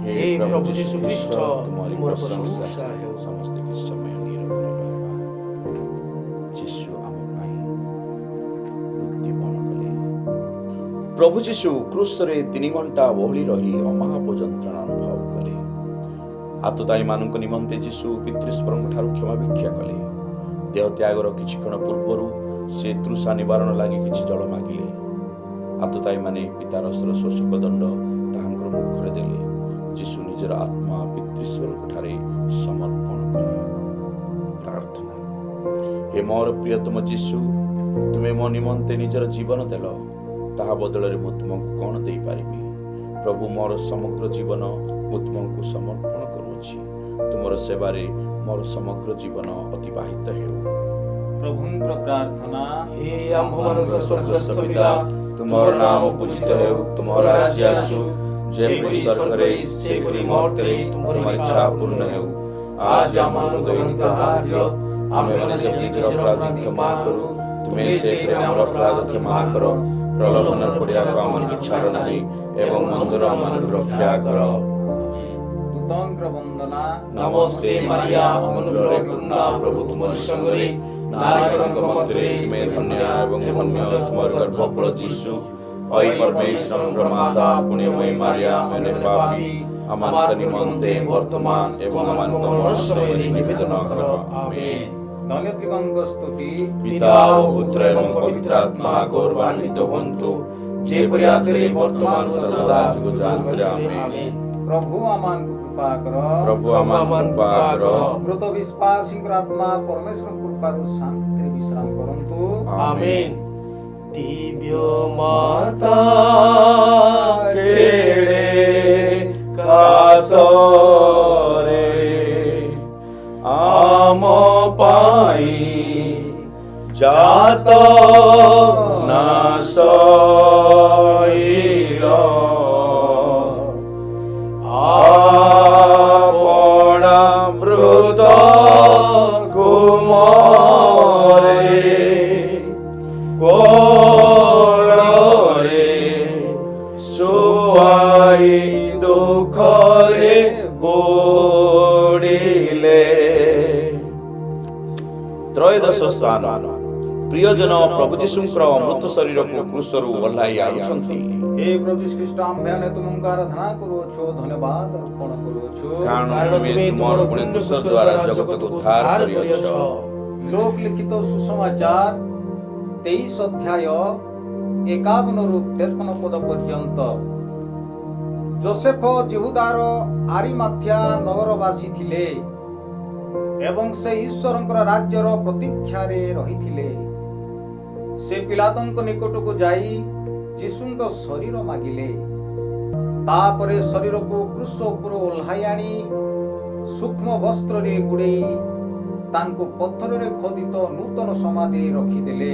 S6: ହେ ପ୍ରଭୁ ଯୀଶୁ ଖ୍ରୀଷ୍ଟ, ତୁମର ପ୍ରଶଂସା ହେଉ।
S2: ସମସ୍ତେ କିଛି ସମୟ ନୀରବ ରହିବା। ଯୀଶୁ ଆମ ପାଇଁ ମୃତ୍ୟୁବରଣ କଲେ। ପ୍ରଭୁ ଯୀଶୁ କ୍ରୁଶରେ 3 ଘଣ୍ଟା ଓହଳି ରହି ଅମାପ ଯନ୍ତ୍ରଣା ଅନୁଭବ କଲେ। ଆତତାୟୀମାନଙ୍କ ନିମନ୍ତେ ଯୀଶୁ ପିତୃଶ୍ୱରଙ୍କ ଠାରୁ କ୍ଷମା ଭିକ୍ଷା କଲେ। ଦେହ ତ୍ୟାଗର କିଛି କ୍ଷଣ ପୂର୍ବରୁ ସେ ତୃଷା ନିବାରଣ ଲାଗି କିଛି ଜଳ ମାଗିଲେ। ଆତତାୟୀମାନେ ପିତାର ଶୋଷକ ଦଣ୍ଡ ତାହାଙ୍କର ମୁଖରେ ଦେଲେ। ଯୀଶୁ ନିଜର ଆତ୍ମା ପିତୃଶ୍ୱରଙ୍କ ଠାରେ ସମର୍ପଣ କଲେ। ପ୍ରାର୍ଥନା। ହେ ମୋର ପ୍ରିୟତମ ଯୀଶୁ, ତୁମେ ମୋ ନିମନ୍ତେ ନିଜର ଜୀବନ ଦେଲ, ତାହା ବଦଳରେ ମୁଁ ତୁମକୁ କ'ଣ ଦେଇପାରିବି? ପ୍ରଭୁ, ମୋର ସମଗ୍ର ଜୀବନ ମୁଁ ତୁମକୁ ସମର୍ପଣ କରୁଅଛି। ତୁମର ସେବାରେ ମୋର ସମଗ୍ର ଜୀବନ ଅତିବାହିତ ହେଉ।
S4: ପ୍ରଭୁଙ୍କର ପ୍ରାର୍ଥନା।
S6: ହେ ଆମ୍ଭମାନଙ୍କ ସ୍ୱର୍ଗସ୍ଥ ପିତା,
S2: ତୁମର ନାମ ପୂଜିତ ହେଉ, ତୁମର ରାଜ୍ୟ ଆସୁ, ଯେପରି ସ୍ୱର୍ଗରେ ସେପରି ମର୍ତ୍ତ୍ୟରେ ତୁମର ଇଚ୍ଛା ପୂର୍ଣ୍ଣ ହେଉ। ଆଜି ଆମମାନଙ୍କୁ ଦୈନିକ ଆହାର ଦିଅ। ଆମେମାନେ ଯେପରି ନିଜର ଅପରାଧ କ୍ଷମା କରୁ, ତୁମେ ସେପରି ଆମର ଅପରାଧ କ୍ଷମା କର। ପ୍ରଲୋଭନରେ ପଡ଼ିବାକୁ ଆମମାନଙ୍କୁ ଛାଡ଼ ନାହିଁ ଏବଂ ମନ୍ଦରୁ ଆମମାନଙ୍କୁ ରକ୍ଷା କର।
S4: ଦୂତଙ୍କର ବନ୍ଦନା।
S6: ନମସ୍ତେ ମାରିଆ, ଅନୁଗ୍ରହ ପୂର୍ଣ୍ଣା, ପ୍ରଭୁ ତୁମରି ସଙ୍ଗରେ, ନାରୀମାନଙ୍କ ମଧ୍ୟରେ ତୁମେ ଧନ୍ୟ ଏବଂ ଧନ୍ୟ ତୁମର ଗର୍ଭଫଳ ଯୀଶୁ। ହେ ପରମେଶ୍ୱରଙ୍କର ମାତା ପୁଣ୍ୟମୟୀ ମାରିଆ, ଆମେ ପାପୀ
S3: আমার নিমন্তে বর্তমান এবং আমার মরণ সময়ে নিবেদন করো। আমেন।
S4: ধন্য ত্রিকঙ্গ স্তুতি
S3: পিতা ও পুত্র এবং পবিত্র আত্মা গৌরবান্বিত হন্তু, যেপরি আদরে বর্তমান সর্বদা যুগ যুগান্তরে। আমেন।
S4: প্রভু আমানকু কৃপা কর।
S3: প্রভু আমার কৃপা কর।
S4: মৃত বিশ্বাসীଙ୍କର আত্মা পরমেশ্বর কৃপাରୁ ଶାନ୍ତିରେ ବିଶ୍ରାମ କରନ୍ତୁ।
S3: আমেন।
S6: দিব্য মাতা কেড়ে কাতরে আম পাই জাত না সইল আপনা মৃত কুমরে কোলরে শুয়াই দুঃখরে বুড়িলে।
S2: ତ୍ରୟୋଦଶ ସ୍ଥାନ ପ୍ରିୟଜନ ପ୍ରଭୁ ଯୀଶୁଙ୍କର ଅମୃତ ଶରୀରକୁ କ୍ରୁଶରୁ ଓହ୍ଲାଇ ଆଣୁଛନ୍ତି।
S4: ହେ ପ୍ରଭୁ ଯୀଶୁ ଖ୍ରୀଷ୍ଟ ଆମ୍ଭେମାନେ ତୁମକୁ ଆରାଧନା କରୁଅଛୁ, ଧନ୍ୟବାଦ ଅର୍ପଣ କରୁଅଛୁ।
S2: କାରଣ ତୁମେ ତୁମର ପୁଣ୍ୟ କ୍ରୁଶ ଦ୍ୱାରା ଜଗତକୁ ଉଦ୍ଧାର କରିଅଛ।
S4: ଲୋକ ଲିଖିତ ସୁସମାଚାର 23 ଅଧ୍ୟାୟ 51ରୁ 53 ପଦ ପର୍ଯ୍ୟନ୍ତ। ଯୋସେଫ ଜିହୁଦାର ଆରିମାଥ୍ୟା ନଗରବାସୀ ଥିଲେ ଏବଂ ସେ ଈଶ୍ୱରଙ୍କର ରାଜ୍ୟର ପ୍ରତୀକ୍ଷାରେ ରହିଥିଲେ। ସେ ପିଲାତଙ୍କ ନିକଟକୁ ଯାଇ ଯୀଶୁଙ୍କ ଶରୀର ମାଗିଲେ। ତାପରେ ଶରୀରକୁ କ୍ରୁଶ ଉପରୁ ଓହ୍ଲାଇ ଆଣି ସୂକ୍ଷ୍ମ ବସ୍ତ୍ରରେ ଗୁଡ଼େଇ ତାଙ୍କୁ ପଥରରେ ଖୋଦିତ ନୂତନ ସମାଧିରେ ରଖିଦେଲେ,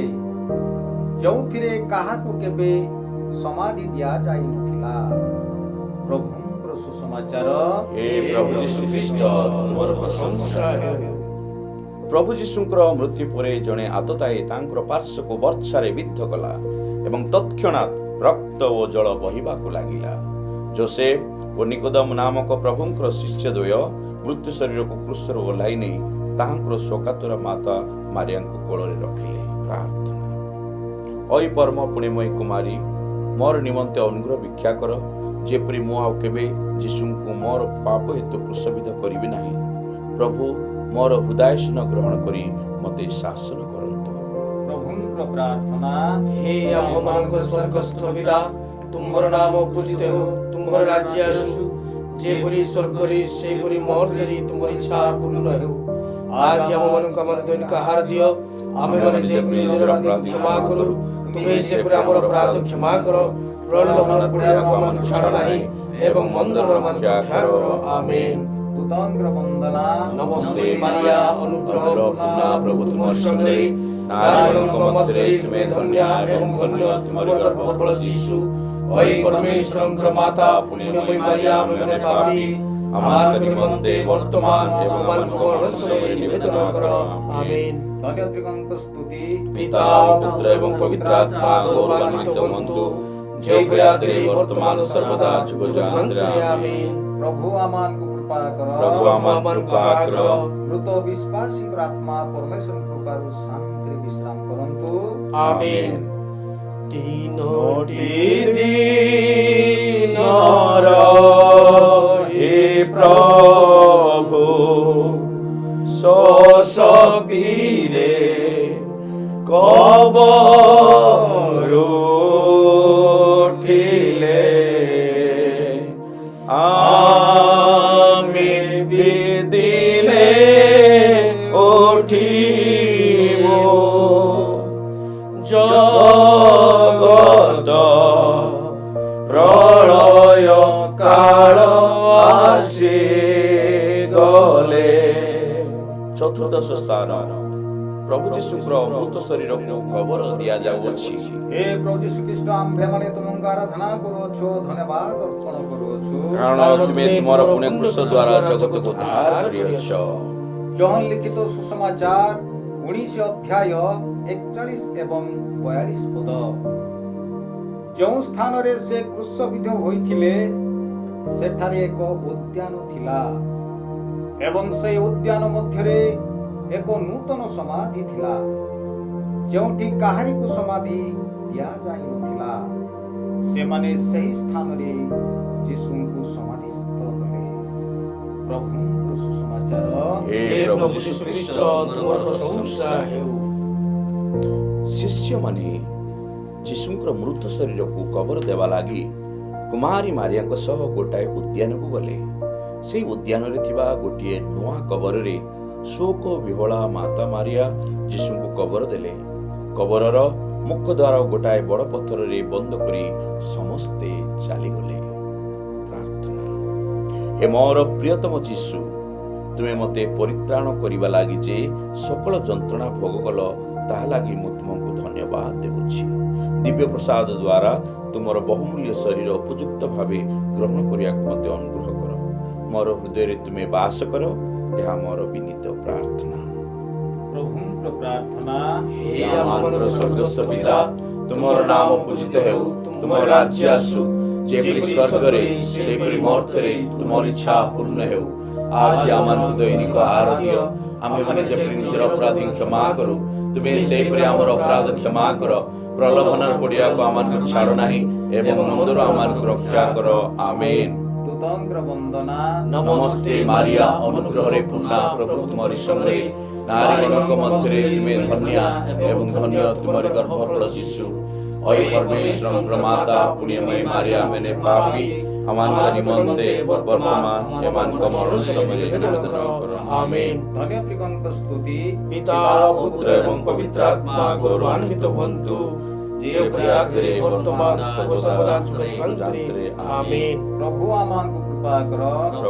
S4: ଯେଉଁଥିରେ କାହାକୁ କେବେ ସମାଧି ଦିଆଯାଇନଥିଲା। ପ୍ରଭୁଙ୍କର ସୁସମାଚାର।
S3: ହେ ପ୍ରଭୁ ଯୀଶୁ ଖ୍ରୀଷ୍ଟ, ତୁମର ପ୍ରଶଂସା ହେଉ।
S2: ପ୍ରଭୁ ଯୀଶୁଙ୍କର ମୃତ୍ୟୁ ପରେ ଜଣେ ଆତତାୟୀ ତାଙ୍କର ପାର୍ଶ୍ୱକୁ ବର୍ଚ୍ଛାରେ ବିଦ୍ଧ କଲା ଏବଂ ତତ୍କ୍ଷଣାତ୍ ରକ୍ତ ଓ ଜଳ ବହିବାକୁ ଲାଗିଲା। ଯୋସେଫ ଓ ନିକୋଦମ ନାମକ ପ୍ରଭୁଙ୍କର ଶିଷ୍ୟ ଦ୍ୱୟ ମୃତ୍ୟୁ ଶରୀରକୁ କ୍ରୁଶରୁ ଓହ୍ଲାଇ ନେଇ ତାହାଙ୍କର ଶୋକାତୁର ମାତା ମାରିଆଙ୍କୁ କୋଳରେ ରଖିଲେ। ପ୍ରାର୍ଥନା। ଅଇ ପରମ ପୁଣ୍ୟମୟୀ କୁମାରୀ, ମୋର ନିମନ୍ତେ ଅନୁଗ୍ରହ ଭିକ୍ଷା କର, ଯେପରି ମୁଁ ଆଉ କେବେ ଯୀଶୁଙ୍କୁ ମୋର ପାପ ହେତୁ କ୍ରୁଶବିଦ୍ଧ କରିବି ନାହିଁ। ପ୍ରଭୁ ମୋର ହୃଦୟସିନ ଗ୍ରହଣ କରି ମୋତେ ଶାସନ କରନ୍ତୁ।
S4: ପ୍ରଭୁଙ୍କର ପ୍ରାର୍ଥନା।
S6: हे आम्भମାନଙ୍କ ସ୍ୱର୍ଗସ୍ଥ ପିତା, ତୁମର ନାମ ପୂଜିତ ହେଉ, ତୁମର ରାଜ୍ୟ ଆସୁ, ଯେପରି ସ୍ୱର୍ଗରେ ସେପରି ମର୍ତ୍ତ୍ୟରେ ତୁମର ଇଚ୍ଛା ପୂର୍ଣ୍ଣ ହେଉ। ଆଜି ଆମମାନଙ୍କୁ ଆମର ଦୈନିକ ଆହାର ଦିଅ। ଆମେମାନେ ଯେପରି ନିଜର ଅପରାଧ କ୍ଷମା କରୁ, ତୁମେ ସେପରି ଆମର ଅପରାଧ କ୍ଷମା କର। ପ୍ରଲୋଭନରେ ପଡ଼ିବାକୁ ଆମମାନଙ୍କୁ ଛାଡ଼ ନାହିଁ ଏବଂ ମନ୍ଦରୁ ଆମମାନଙ୍କୁ ରକ୍ଷା କର। ଆମେନ୍।
S4: ଦୂତଙ୍କର ବନ୍ଦନା।
S6: ନମସ୍ତେ ମାରିଆ, ଅନୁଗ୍ରହ ପୂର୍ଣ୍ଣ, ପ୍ରଭୁ ତୁମର ସଙ୍ଗରେ, ନାରୀମାନଙ୍କ ମଧ୍ୟରେ ତୁମେ ଧନ୍ୟ ଏବଂ ଧନ୍ୟ ତୁମର ଗର୍ଭଫଳ ଯୀଶୁ। ଅଇ ପରମେଶ୍ୱରଙ୍କର ମାତା, ପୁଣ୍ୟମୟୀ ମାରିଆ, ଆମେମାନେ ପାପୀ, ଆମର ନିମନ୍ତେ ବର୍ତ୍ତମାନ ଏବଂ ଆମର ମରଣ ସମୟରେ ନିବେଦନ କର। ଆମେନ୍।
S4: ଧନ୍ୟ ତ୍ରିକଙ୍କ ସ୍ତୁତି।
S3: ପିତା ପୁତ୍ର ଏବଂ ପବିତ୍ର ଆତ୍ମା ଗୌରବାନ୍ବିତ ହୁଅନ୍ତୁ, ଯେପରି ଆଦରେ ବର୍ତ୍ତମାନ ସର୍ବଦା ଯୁଗ ଯୁଗାନ୍ତରେ। ଆମେନ୍।
S4: ପ୍ରଭୁ ଆମମାନଙ୍କୁ କୃପା କର।
S3: ପ୍ରଭୁ ଆମମାନଙ୍କୁ କୃପା କର।
S4: ମୃତ ବିଶ୍ୱାସୀଙ୍କର ଆତ୍ମା ପରମେଶ୍ୱର କୃପାରୁ ଶାନ୍ତିରେ ବିଶ୍ରାମ କରନ୍ତୁ।
S6: ଆମେନ୍। ତିନୋଟି ଦିନର ହେ ପ୍ରଭୁ ସଶକ୍ତିରେ କବରୁ ଉଠିଲେ, ଆମେ ବି ଦିନେ ଉଠିବୁ। ଜଗତ ପ୍ରଳୟ କାଳ ଆସିଗଲେ।
S2: ଚତୁର୍ଦ୍ଦଶ ସ୍ଥାନ ପ୍ରଭୁ ଯୀଶୁଙ୍କର ଅମୃତ ଶରୀରକୁ କବର ଦିଆଯାଉଅଛି।
S4: ହେ ପ୍ରଭୁ ଯୀଶୁ ଖ୍ରୀଷ୍ଟ, ଆମ୍ଭେମାନେ ତୁମଙ୍କୁ ଆରାଧନା କରୁଅଛୁ, ଧନ୍ୟବାଦ ଅର୍ପଣ କରୁଅଛୁ।
S2: କାରଣ ତୁମେ ତୁମର ପୁଣ୍ୟ କ୍ରୁଶ ଦ୍ୱାରା ଜଗତକୁ ଉଦ୍ଧାର କରିଅଛ।
S4: ଜହନ ଲିଖିତ ସୁସମାଚାର 19 ଅଧ୍ୟାୟ 41 ଏବଂ 42 ପଦ। ଯେଉଁ ସ୍ଥାନରେ ସେ କ୍ରୁଶବିଦ୍ଧ ହୋଇଥିଲେ ସେଠାରେ ଏକ ଉଦ୍ୟାନ ଥିଲା ଏବଂ ସେହି ଉଦ୍ୟାନ ମଧ୍ୟରେ ଏକ ନୂତନ ସମାଧି ଥିଲା, ଯେଉଁଠି କାହାରିକୁ ସମାଧି ଦିଆଯାଇନଥିଲା। ସେମାନେ ସେହି ସ୍ଥାନରେ ଯୀଶୁଙ୍କୁ ସମାଧିସ୍ଥ କଲେ। ପ୍ରଭୁଙ୍କର ସୁସମାଚାର।
S3: ହେ ପ୍ରଭୁ ଯୀଶୁ ଖ୍ରୀଷ୍ଟ ତୁମର ପ୍ରଶଂସା ହେଉ।
S2: ଶିଷ୍ୟମାନେ ଯୀଶୁଙ୍କର ମୃତ ଶରୀରକୁ କବର ଦେବା ଲାଗି କୁମାରୀ ମାରିଆଙ୍କ ସହ ଗୋଟାଏ ଉଦ୍ୟାନକୁ ଗଲେ। ସେହି ଉଦ୍ୟାନରେ ଥିବା ଗୋଟିଏ ନୂଆ କବରରେ ଶୋକ ବିହଳା ମାତା ମାରିଆ ଯୀଶୁଙ୍କୁ କବର ଦେଲେ। କବରର ମୁଖ୍ୟ ଦ୍ୱାର ଗୋଟାଏ ବଡ଼ ପଥରରେ ବନ୍ଦ କରି ସମସ୍ତେ ଚାଲିଗଲେ। ପ୍ରାର୍ଥନା। ହେ ମୋର ପ୍ରିୟତମ ଯୀଶୁ, ତୁମେ ମୋତେ ପରିତ୍ରାଣ କରିବା ଲାଗି ଯେ ସକଳ ଯନ୍ତ୍ରଣା ଭୋଗ କଲ, ତାହା ଲାଗି ମୁଁ ତୁମକୁ ଧନ୍ୟବାଦ ଦେଉଛି। ଦିବ୍ୟ ପ୍ରସାଦ ଦ୍ୱାରା ତୁମର ବହୁମୂଲ୍ୟ ଶରୀର ଉପଯୁକ୍ତ ଭାବେ ଗ୍ରହଣ କରିବାକୁ ମୋତେ ଅନୁଗ୍ରହ କର। ମୋର ହୃଦୟରେ ତୁମେ ବାସ କର, ଏହା ମୋର ବିନୀତ ପ୍ରାର୍ଥନା।
S4: ପ୍ରଭୁଙ୍କର ପ୍ରାର୍ଥନା।
S3: ହେ ଆମମାନଙ୍କର ସ୍ୱର୍ଗସ୍ଥ ପିତା, ତୁମର ନାମ ପୂଜିତ ହେଉ, ତୁମର ରାଜ୍ୟ ଆସୁ, ଯେପରି ସ୍ୱର୍ଗରେ ସେପରି ମର୍ତ୍ତ୍ୟରେ ତୁମର ଇଚ୍ଛା ପୂର୍ଣ୍ଣ ହେଉ। ଆଜି ଆମମାନଙ୍କୁ ଦୈନିକ ଆହାର ଦିଅ। ଆମେମାନେ ଯେପରି ନିଜର ଅପରାଧୀ କ୍ଷମା କରୁ, ତୁମେ ସେହିପରି ଆମର ଅପରାଧ କ୍ଷମା କର। ପ୍ରଲୋଭନରେ ପଡ଼ିବାକୁ ଆମମାନଙ୍କୁ ଛାଡ଼ ନାହିଁ ଏବଂ ମନ୍ଦରୁ ଆମମାନଙ୍କୁ ରକ୍ଷା କର। ଆମେନ୍।
S4: ଦୂତଙ୍କର ବନ୍ଦନା।
S3: ନମସ୍ତେ ମାରିଆ, ଅନୁଗ୍ରହରେ ପୂର୍ଣ୍ଣା, ପ୍ରଭୁ ତୁମରି ସଙ୍ଗରେ, ନାରୀମାନଙ୍କ ମଧ୍ୟରେ ତୁମେ ଧନ୍ୟା ଏବଂ ଧନ୍ୟ ତୁମରି ଗର୍ଭଫଳ ଯୀଶୁ। ଅଇ ପରମେଶ୍ୱରଙ୍କର ମାତା, ପୁଣ୍ୟମୟୀ ମାରିଆ, ଆମେମାନେ ପାପୀ, ଆମମାନଙ୍କ ନିମନ୍ତେ ବର୍ତ୍ତମାନ ଏମାନଙ୍କ ମରଣ ସମୟରେ ନିବେଦନ କର। ଆମେନ୍।
S4: ଧନ୍ୟ ତ୍ରିକଙ୍କ ସ୍ତୁତି।
S3: ପିତା, ପୁତ୍ର ଏବଂ ପବିତ୍ର ଆତ୍ମା ଗୌରବାନ୍ୱିତ ହୁଅନ୍ତୁ, ଯେପରି ଆଗରେ ବର୍ତ୍ତମାନ ସର୍ବଦା ଯୁଗାନ୍ତରରେ। ଆମେନ୍।
S4: ପ୍ରଭୁ ଆମମାନଙ୍କୁ କୃପା କର।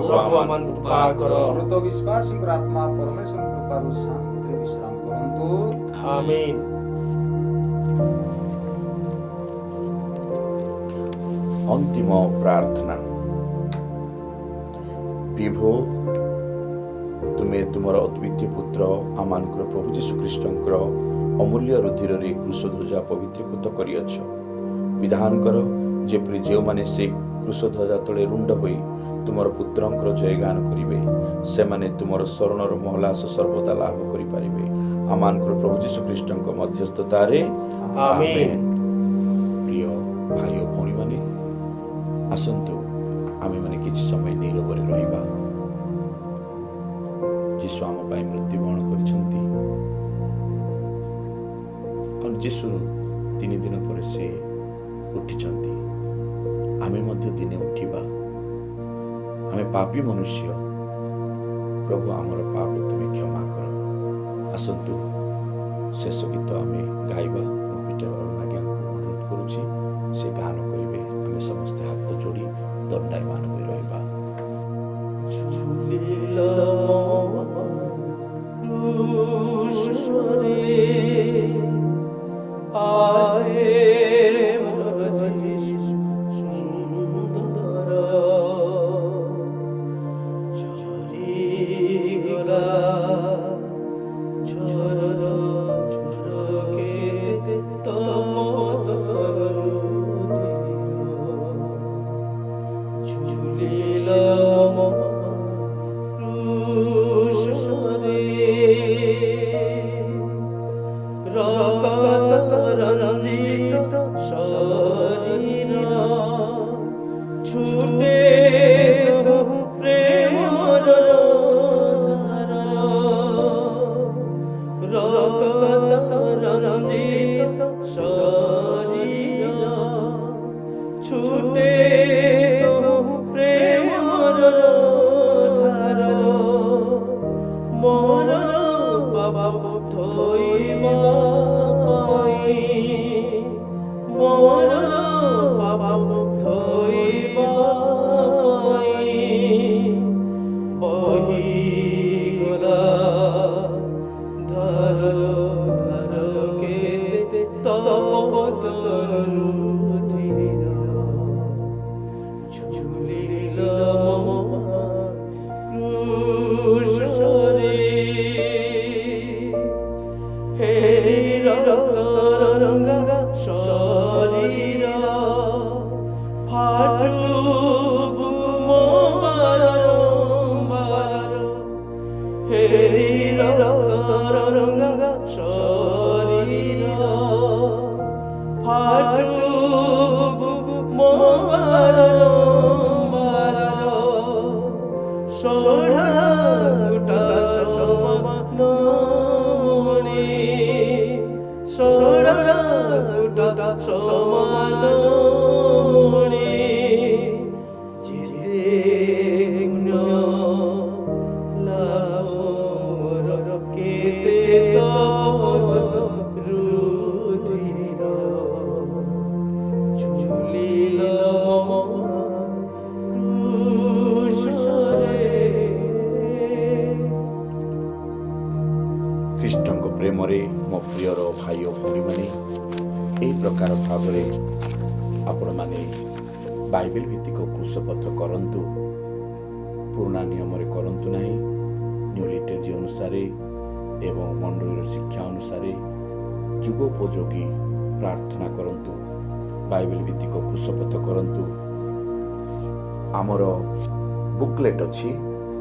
S3: ପ୍ରଭୁ ଆମମାନଙ୍କୁ କୃପା କର।
S4: ମୃତ ବିଶ୍ୱାସୀଙ୍କର ଆତ୍ମା ପରମେଶ୍ୱର କୃପାରୁ ଶାନ୍ତିରେ ବିଶ୍ରାମ କରନ୍ତୁ।
S6: ଆମେନ୍।
S2: ଅନ୍ତିମ ପ୍ରାର୍ଥନା। ବିଭୁ, ତୁମେ ତୁମର ଅଦ୍ୱିତୀୟ ପୁତ୍ର ଆମମାନଙ୍କର ପ୍ରଭୁ ଯୀଶୁ ଖ୍ରୀଷ୍ଟଙ୍କର ଅମୂଲ୍ୟ ରୁଧିରରେ କୃଷଧ୍ୱଜା ପବିତ୍ରୀକୃତ କରିଅଛ। ବିଧାନ କର, ଯେପରି ଯେଉଁମାନେ ସେହି କୃଷଧ୍ୱଜା ତଳେ ରୁଣ୍ଡ ହୋଇ ତୁମର ପୁତ୍ରଙ୍କର ଜୟଗାନ କରିବେ, ସେମାନେ ତୁମର ଶରଣର ମହଲାସ ସର୍ବଦା ଲାଭ କରିପାରିବେ। ଆମମାନଙ୍କର ପ୍ରଭୁ ଯୀଶୁ ଖ୍ରୀଷ୍ଟଙ୍କ ମଧ୍ୟସ୍ଥତାରେ।
S6: ଆମେନ୍।
S2: ପ୍ରିୟ ଭାଇ ଓ ଭଉଣୀମାନେ, ଆସନ୍ତୁ ଆମେମାନେ କିଛି ସମୟ ନୀରବରେ ରହିବା। ଯୀଶୁ ଆମ ପାଇଁ ମୃତ୍ୟୁବରଣ କରିଛନ୍ତି। ଆଉ ଯୀଶୁ 3 ଦିନ ପରେ ସେ ଉଠିଛନ୍ତି। ଆମେ ମଧ୍ୟ ଦିନେ ଉଠିବା। ଆମେ ପାପୀ ମନୁଷ୍ୟ। ପ୍ରଭୁ, ଆମର ପାପ ତୁମେ କ୍ଷମା କର। ଆସନ୍ତୁ ଶେଷ ଗୀତ ଆମେ ଗାଇବା। ମୁଁ ପିଟର ଅରୁଣାଜ୍ଞାଙ୍କୁ ଅନୁରୋଧ କରୁଛି, ସେ ଗାନ କରିବେ। ଆମେ ସମସ୍ତେ ହାତ ଯୋଡ଼ି ଦଣ୍ଡାୟମାନ ହୋଇ ରହିବା।
S6: Shorira, Patu সোনাকুট সমান মনে যেতে পুণ্য লাভর কেতে তপত রুধির ঝুলিল ক্রুশরে।
S2: ଖ୍ରୀଷ୍ଟଙ୍କ ପ୍ରେମରେ ମୋ ପ୍ରିୟର ଭାଇ ଓ ଭଉଣୀମାନେ, ଏହି ପ୍ରକାର ଭାବରେ ଆପଣମାନେ ବାଇବେଲ ଭିତ୍ତିକ କୃଷପଥ କରନ୍ତୁ। ପୁରୁଣା ନିୟମରେ କରନ୍ତୁ ନାହିଁ। ନ୍ୟୁ ଲିଟେରଜି ଅନୁସାରେ ଏବଂ ମଣ୍ଡଳୀର ଶିକ୍ଷା ଅନୁସାରେ ଯୁଗୋପଯୋଗୀ ପ୍ରାର୍ଥନା କରନ୍ତୁ। ବାଇବେଲ ଭିତ୍ତିକ କୃଷପଥ କରନ୍ତୁ। ଆମର ବୁକଲେଟ୍ ଅଛି।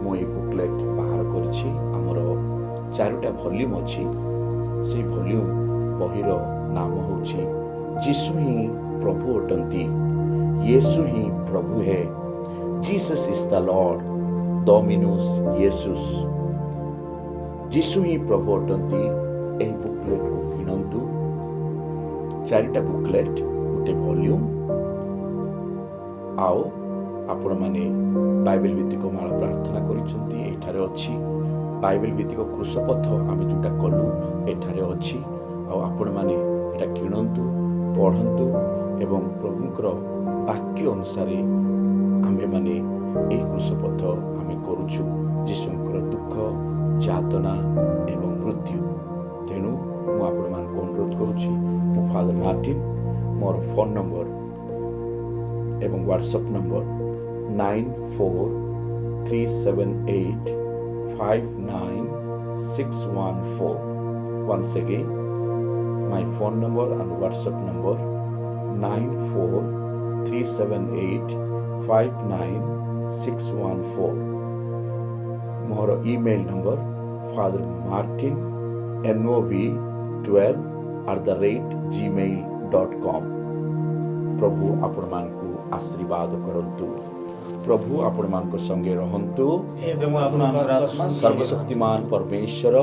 S2: ମୁଁ ଏହି ବୁକଲେଟ୍ ବାହାର କରିଛି। ଆମର 4ଟା ଭଲ୍ୟୁମ୍ ଅଛି। ସେଇ ଭଲ୍ୟୁମ୍ ବହିର ନାମ ହେଉଛି ଯୀଶୁ ହିଁ ପ୍ରଭୁ ଅଟନ୍ତି, ୟେଶୁ ହିଁ ପ୍ରଭୁ ହେ, ଜିସସ୍ ଇଜ୍ ଦ ଲର୍ଡ, ଡୋମିନୁସ୍ ୟେସୁସ୍। ଯୀଶୁ ହିଁ ପ୍ରଭୁ ଅଟନ୍ତି। ଏହି ବୁକଲେଟ୍କୁ କିଣନ୍ତୁ। 4ଟା ବୁକଲେଟ୍, ଗୋଟେ ଭଲ୍ୟୁମ୍। ଆଉ ଆପଣମାନେ ବାଇବେଲ ଭିତ୍ତିକ ମାଳ ପ୍ରାର୍ଥନା କରିଛନ୍ତି, ଏଠାରେ ଅଛି। ବାଇବେଲ ଭିତ୍ତିକ କୃଷପଥ ଆମେ ଯେଉଁଟା କଲୁ ଏଠାରେ ଅଛି। ଆଉ ଆପଣମାନେ ଏଇଟା କିଣନ୍ତୁ, ପଢ଼ନ୍ତୁ ଏବଂ ପ୍ରଭୁଙ୍କର ବାକ୍ୟ ଅନୁସାରେ ଆମ୍ଭେମାନେ ଏହି କୃଷପଥ ଆମେ କରୁଛୁ। ଯୀଶୁଙ୍କର ଦୁଃଖ, ଯାତନା ଏବଂ ମୃତ୍ୟୁ। ତେଣୁ ମୁଁ ଆପଣମାନଙ୍କୁ ଅନୁରୋଧ କରୁଛି, ମୁଁ ଫାଦର ମାର୍ଟିନ, ମୋର ଫୋନ୍ ନମ୍ବର ଏବଂ WhatsApp number 9437859614. Once again, my phone number and WhatsApp number 9437859614. More email number fathermartinNOV12@gmail.com. प्रभु आपण मानकु आशीर्वाद करंतु। प्रभु आपण मानक संगे रहंतु।
S6: ଏବଂ ଆପଣଙ୍କର ଆତ୍ମା
S2: सर्वशक्तिमान परमेश्वर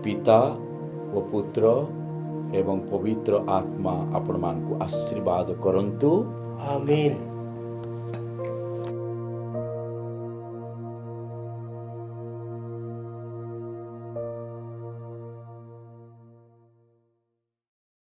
S2: पिता व पुत्र एवं पवित्र आत्मा आपण मानकु आशीर्वाद करंतु।
S6: आमीन।